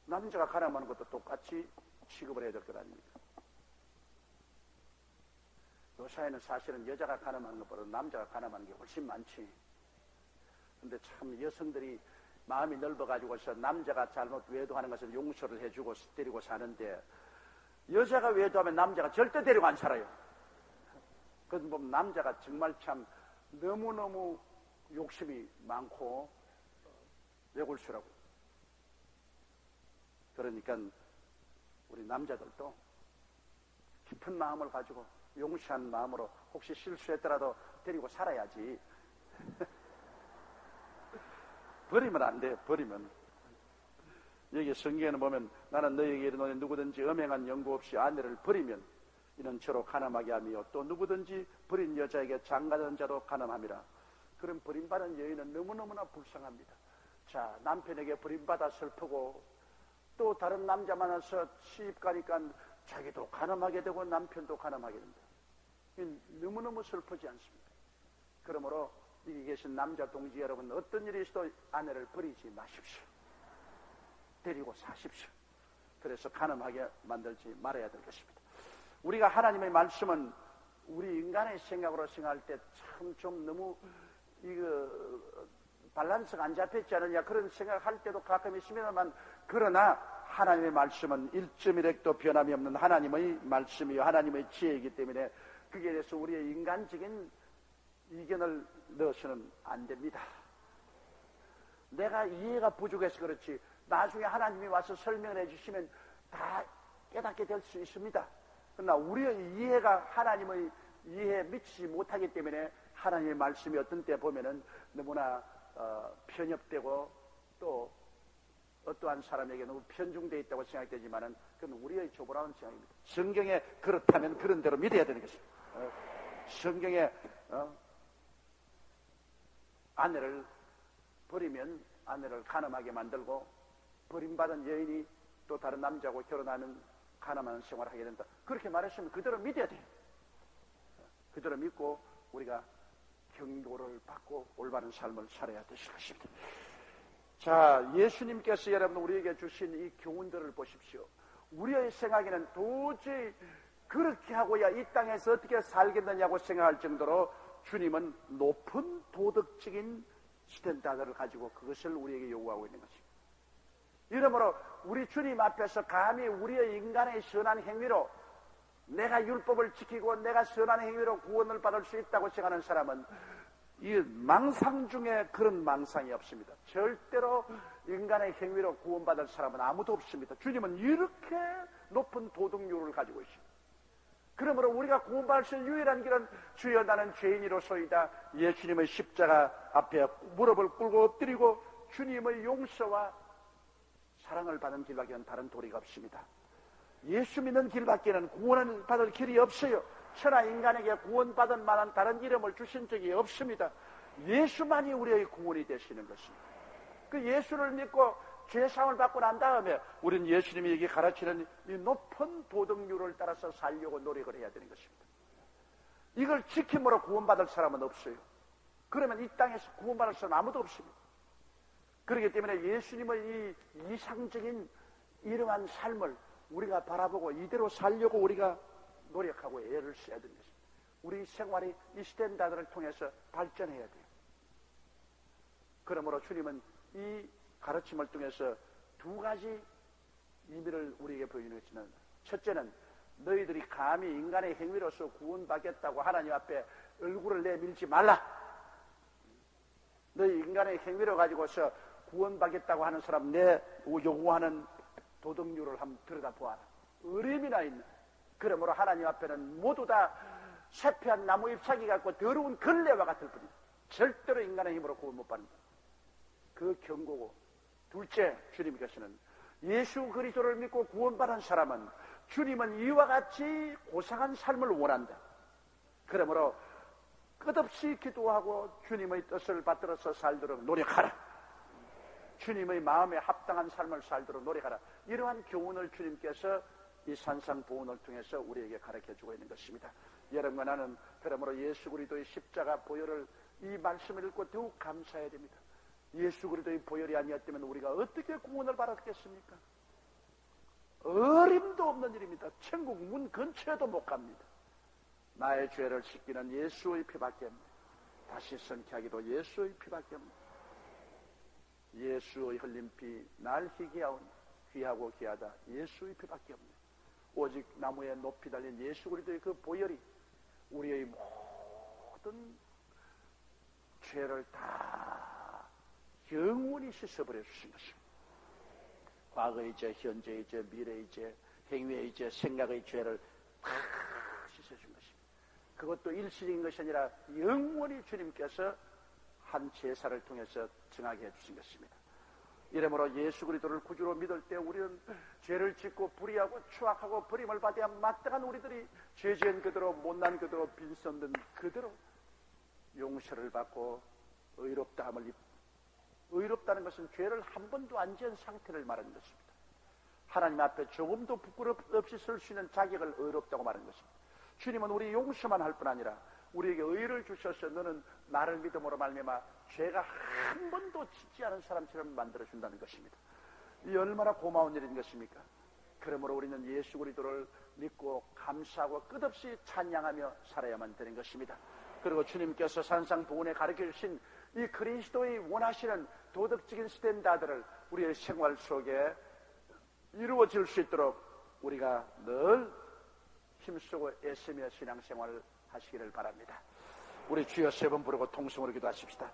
남자가 가난하는 것도 똑같이 취급을 해야 될 것 아닙니까? 요사이는 사실은 여자가 가난한 것보다 남자가 가난한 게 훨씬 많지. 근데 참 여성들이 마음이 넓어가지고서 남자가 잘못 외도하는 것을 용서를 해주고 때리고 사는데 여자가 외도하면 남자가 절대 데리고 안 살아요. 그건 보면 남자가 정말 참 너무너무 욕심이 많고 외골수라고. 그러니까 우리 남자들도 깊은 마음을 가지고 용서한 마음으로 혹시 실수했더라도 데리고 살아야지. 버리면 안 돼. 버리면. 여기 성경에는 보면 나는 너희에게 이르노니 누구든지 음행한 연고 없이 아내를 버리면 이는 저로 가늠하게 하며 또 누구든지 버린 여자에게 장가든 자도 가늠함이라. 그런 버림받은 여인은 너무너무나 불쌍합니다. 자, 남편에게 버림받아 슬프고 또 다른 남자 만나서 시집 가니까 자기도 가늠하게 되고 남편도 가늠하게 된다. 너무너무 슬프지 않습니까? 그러므로 여기 계신 남자 동지 여러분, 어떤 일이 있어도 아내를 버리지 마십시오. 데리고 사십시오. 그래서 가늠하게 만들지 말아야 될 것입니다. 우리가 하나님의 말씀은 우리 인간의 생각으로 생각할 때 참 좀 너무 밸런스가 안 잡혔지 않느냐 그런 생각할 때도 가끔 있습니다만, 그러나 하나님의 말씀은 1.1핵도 변함이 없는 하나님의 말씀이요 하나님의 지혜이기 때문에 거기에 대해서 우리의 인간적인 이견을 넣어서는 안 됩니다. 내가 이해가 부족해서 그렇지 나중에 하나님이 와서 설명을 해주시면 다 깨닫게 될 수 있습니다. 그러나 우리의 이해가 하나님의 이해에 미치지 못하기 때문에 하나님의 말씀이 어떤 때 보면은 너무나 편협되고 또 어떠한 사람에게 너무 편중되어 있다고 생각되지만은 그건 우리의 조보라는 생각입니다. 성경에 그렇다면 그런 대로 믿어야 되는 것입니다. 성경에 아내를 버리면 아내를 가늠하게 만들고 버림받은 여인이 또 다른 남자하고 결혼하는 가늠한 생활을 하게 된다. 그렇게 말했으면 그대로 믿어야 돼요. 그대로 믿고 우리가 경고를 받고 올바른 삶을 살아야 되실 것입니다. 자, 예수님께서 여러분 우리에게 주신 이 교훈들을 보십시오. 우리의 생각에는 도저히 그렇게 하고야 이 땅에서 어떻게 살겠느냐고 생각할 정도로 주님은 높은 도덕적인 스탠다드를 가지고 그것을 우리에게 요구하고 있는 것입니다. 이러므로 우리 주님 앞에서 감히 우리의 인간의 선한 행위로 내가 율법을 지키고 내가 선한 행위로 구원을 받을 수 있다고 생각하는 사람은 이 망상 중에 그런 망상이 없습니다. 절대로 인간의 행위로 구원받을 사람은 아무도 없습니다. 주님은 이렇게 높은 도덕률을 가지고 있습니다. 그러므로 우리가 구원받을 수 있는 유일한 길은 주여 나는 죄인이로소이다. 예수님의 십자가 앞에 무릎을 꿇고 엎드리고 주님의 용서와 사랑을 받은 길밖에는 다른 도리가 없습니다. 예수 믿는 길밖에는 구원을 받을 길이 없어요. 천하 인간에게 구원받을 만한 다른 이름을 주신 적이 없습니다. 예수만이 우리의 구원이 되시는 것입니다. 그 예수를 믿고 죄사함을 받고 난 다음에 우리는 예수님이 여기 가르치는 이 높은 도덕률을 따라서 살려고 노력을 해야 되는 것입니다. 이걸 지킴으로 구원받을 사람은 없어요. 그러면 이 땅에서 구원받을 사람은 아무도 없습니다. 그렇기 때문에 예수님의 이 이상적인 이러한 삶을 우리가 바라보고 이대로 살려고 우리가 노력하고 애를 써야 되는 것입니다. 우리 생활이 이 스탠다드를 통해서 발전해야 돼요. 그러므로 주님은 이 가르침을 통해서 두 가지 의미를 우리에게 보이는 것이는, 첫째는 너희들이 감히 인간의 행위로서 구원받겠다고 하나님 앞에 얼굴을 내밀지 말라. 너희 인간의 행위로 가지고서 구원받겠다고 하는 사람 내 요구하는 도덕률을 한번 들여다보아라. 어림이나 있는. 그러므로 하나님 앞에는 모두 다 쇠폐한 나무 잎사귀 같고 더러운 걸레와 같을 뿐이다. 절대로 인간의 힘으로 구원 못 받는다. 그 경고고, 둘째, 주님께서는 예수 그리스도를 믿고 구원받은 사람은 주님은 이와 같이 고상한 삶을 원한다. 그러므로 끝없이 기도하고 주님의 뜻을 받들어서 살도록 노력하라. 주님의 마음에 합당한 삶을 살도록 노력하라. 이러한 교훈을 주님께서 이 산상보훈을 통해서 우리에게 가르쳐주고 있는 것입니다. 여러분과 나는 그러므로 예수 그리스도의 십자가 보혈을, 이 말씀을 읽고 더욱 감사해야 됩니다. 예수 그리스도의 보혈이 아니었다면 우리가 어떻게 구원을 받았겠습니까? 어림도 없는 일입니다. 천국 문 근처에도 못 갑니다. 나의 죄를 씻기는 예수의 피밖에 없습니다. 다시 선케하기도 예수의 피밖에 없습니다. 예수의 흘린 피, 날 희귀하온 귀하고 귀하다. 예수의 피밖에 없네. 오직 나무에 높이 달린 예수 그리스도의 그 보혈이 우리의 모든 죄를 다 영원히 씻어버려 주신 것입니다. 과거의 죄, 현재의 죄, 미래의 죄, 행위의 죄, 생각의 죄를 다 씻어준 것입니다. 그것도 일시적인 것이 아니라 영원히 주님께서 한 제사를 통해서 정하게 해주신 것입니다. 이러므로 예수 그리스도를 구주로 믿을 때 우리는 죄를 짓고 불의하고 추악하고 버림을 받아야 마땅한 우리들이 죄지은 그대로, 못난 그대로, 빈손든 그대로 용서를 받고 의롭다함을 입고, 의롭다는 것은 죄를 한 번도 안 지은 상태를 말하는 것입니다. 하나님 앞에 조금도 부끄럽 없이 설 수 있는 자격을 의롭다고 말하는 것입니다. 주님은 우리 용서만 할 뿐 아니라 우리에게 의를 주셔서 너는 나를 믿음으로 말미암아 죄가 한 번도 짓지 않은 사람처럼 만들어준다는 것입니다. 이 얼마나 고마운 일인 것입니까? 그러므로 우리는 예수 그리스도를 믿고 감사하고 끝없이 찬양하며 살아야만 되는 것입니다. 그리고 주님께서 산상보훈에 가르쳐주신 이 그리스도의 원하시는 도덕적인 스탠다드를 우리의 생활 속에 이루어질 수 있도록 우리가 늘 힘쓰고 애쓰며 신앙생활을 하시기를 바랍니다. 우리 주여 세 번 부르고 통성으로 기도하십시다.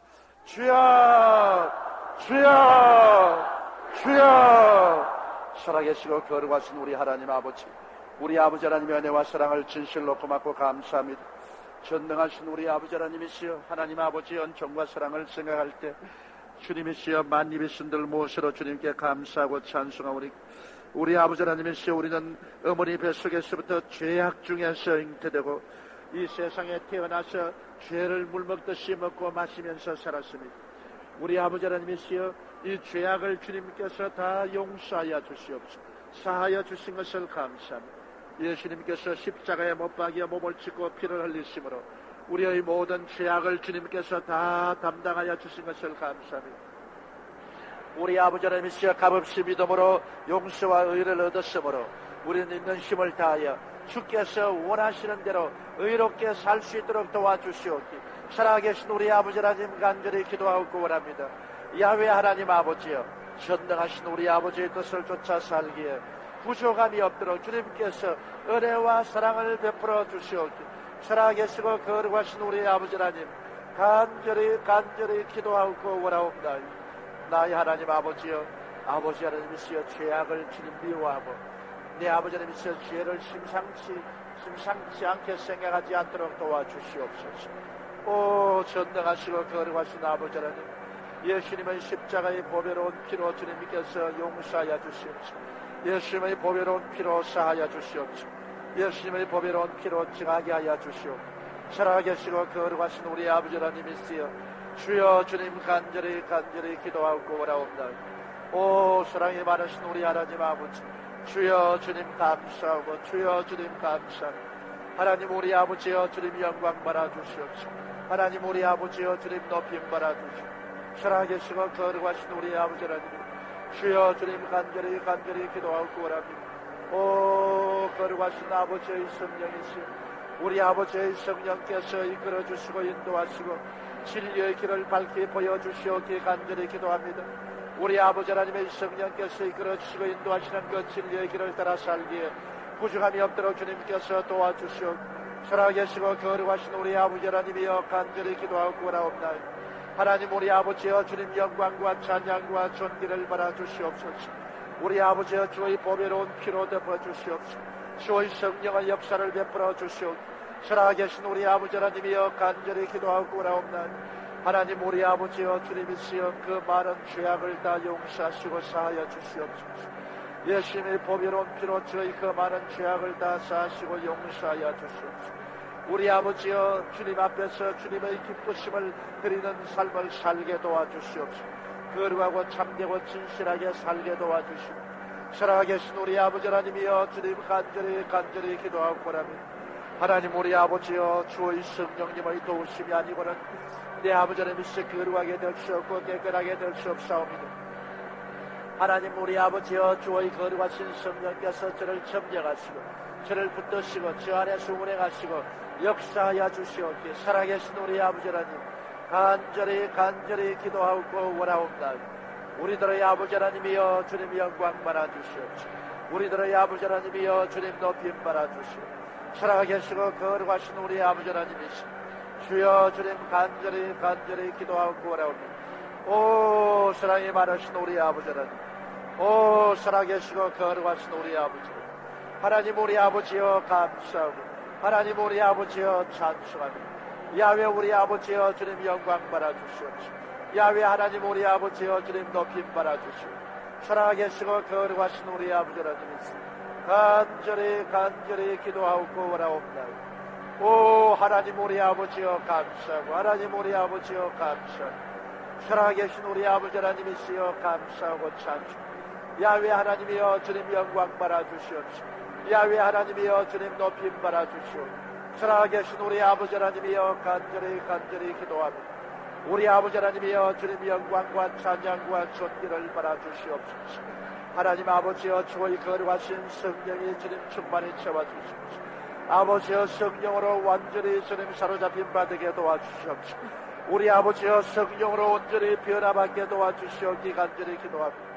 주여, 주여, 주여. 살아계시고 거룩하신 우리 하나님 아버지, 우리 아버지 하나님의 은혜와 사랑을 진실로 고맙고 감사합니다. 전능하신 우리 아버지 하나님이시여, 하나님 아버지의恩정과 사랑을 생각할 때 주님이시여 만입이 쓴들 무엇으로 주님께 감사하고 찬송하오니, 우리 아버지 하나님이시여, 우리는 어머니 뱃속에서부터 죄악 중에서 잉태되고 이 세상에 태어나서 죄를 물먹듯이 먹고 마시면서 살았습니다. 우리 아버지 하나님이시여, 이 죄악을 주님께서 다 용서하여 주시옵소서. 사하여 주신 것을 감사합니다. 예수님께서 십자가에 못 박여 몸을 찢고 피를 흘리심으로 우리의 모든 죄악을 주님께서 다 담당하여 주신 것을 감사합니다. 우리 아버지 하나님이시여, 값없이 믿음으로 용서와 의를 얻었으므로 우리는 있는 힘을 다하여 주께서 원하시는 대로 의롭게 살 수 있도록 도와주시옵기. 살아계신 우리 아버지 하나님 간절히 기도하고 원합니다. 야훼 하나님 아버지여, 전능하신 우리 아버지의 뜻을 쫓아 살기에 부족함이 없도록 주님께서 은혜와 사랑을 베풀어 주시옵기. 살아계시고 거룩하신 우리 아버지 하나님 간절히 기도하고 원하옵나이다. 나의 하나님 아버지여, 아버지 하나님이시여, 죄악을 주님 미워하고 내 아버지 하나님이시여, 죄를 심상치 않게 생각하지 않도록 도와주시옵소서. 오 전능하시고 거룩하신 아버지 하나님, 예수님의 십자가의 보배로운 피로 주님께서 용서하여 주시옵소서. 예수님의 보배로운 피로 사하여 주시옵소서. 예수님의 보배로운 피로 증하게 하여 주시옵소서. 살아계시고 거룩하신 우리 아버지 하나님이시여, 주여 주님 간절히 기도하고 원하옵나이다. 오 사랑이 많으신 우리 하나님 아버지, 주여 주님 감사하고 주여 주님 감사합니다. 하나님 우리 아버지여, 주님 영광 받아 주시옵소서. 하나님 우리 아버지여, 주님 높임 받아 주시옵소서. 살아계시고 거룩하신 우리 아버지 하나님, 주여 주님 간절히 기도하고 원합니다. 오 거룩하신 아버지의 성령이시여, 우리 아버지의 성령께서 이끌어 주시고 인도하시고 진리의 길을 밝히 보여주시옵기에 간절히 기도합니다. 우리 아버지 하나님의 성령께서 이끌어 주시고 인도하시는 그 진리의 길을 따라 살기에 부족함이 없도록 주님께서 도와주시옵. 살아계시고 거룩하신 우리 아버지 하나님이여, 간절히 기도하고 원하옵나이다. 하나님 우리 아버지여, 주님 영광과 찬양과 존귀를 받아 주시옵소서. 우리 아버지여, 주의 보배로운 피로 덮어 주시옵소서. 주의 성령의 역사를 베풀어 주시옵소서. 살아계신 우리 아버지 하나님이여 간절히 기도하고 오라옵나니 하나님 우리 아버지여 주님이시여 그 많은 죄악을 다 용서하시고 사하여 주시옵소서. 예수님의 보배로운 피로 저희 그 많은 죄악을 다 사하시고 용서하여 주시옵소서. 우리 아버지여 주님 앞에서 주님의 기쁘심을 드리는 삶을 살게 도와주시옵소서. 거룩하고 참되고 진실하게 살게 도와주시고 살아계신 우리 아버지 하나님이여 주님 간절히 기도하고 오라면 하나님 우리 아버지여 주의 성령님의 도우심이 아니고는 내 아버지 하나님이시 거룩하게 될 수 없고 깨끗하게 될 수 없사옵니다. 하나님 우리 아버지여 주의 거룩하신 성령께서 저를 점령하시고 저를 붙드시고 저 안에서 운행하시고 역사하여 주시옵기에 살아계신 우리 아버지 하나님 간절히 기도하고 원하옵나이다. 우리들의 아버지 하나님이여 주님 영광 받아 주시옵소서. 우리들의 아버지 하나님이여 주님 높임 받아 주시옵소서. 살아계시고 거룩하신 우리 아버지 하나님이시 주여 주님 간절히 기도하고 원하옵나이다. 오 사랑이 많으신 우리 아버지 하나님, 오 살아계시고 거룩하신 우리 아버지 하나님, 우리 아버지여 감사하고 하나님 우리 아버지여 찬송합니다. 야훼 우리 아버지여 주님 영광 받아 주시옵소서. 야훼 하나님 우리 아버지여 주님 높임 받아 주시옵소서. 살아계시고 거룩하신 우리 아버지 하나님이시여 간절히 기도하고 원하옵나이다. 오 하나님 우리 아버지여 감사하고 하나님 우리 아버지여 감사하고 살아계신 우리 아버지 하나님이시여 감사하고 찬송. 야훼 하나님이여 주님 영광 받아 주시옵소서. 야훼 하나님이여 주님 높임 받아 주시옵소서. 살아계신 우리 아버지 하나님이여 간절히 기도합니다. 우리 아버지 하나님이여 주님 영광과 찬양과 존귀를 받아 주시옵소서. 하나님 아버지여 주의 거룩하신 성령이 주님 충만히 채워 주시옵소서. 아버지여 성령으로 완전히 주님 사로잡힌 바 되게 도와주시옵소서. 우리 아버지여 성령으로 온전히 변화받게 도와주시옵기 간절히 기도합니다.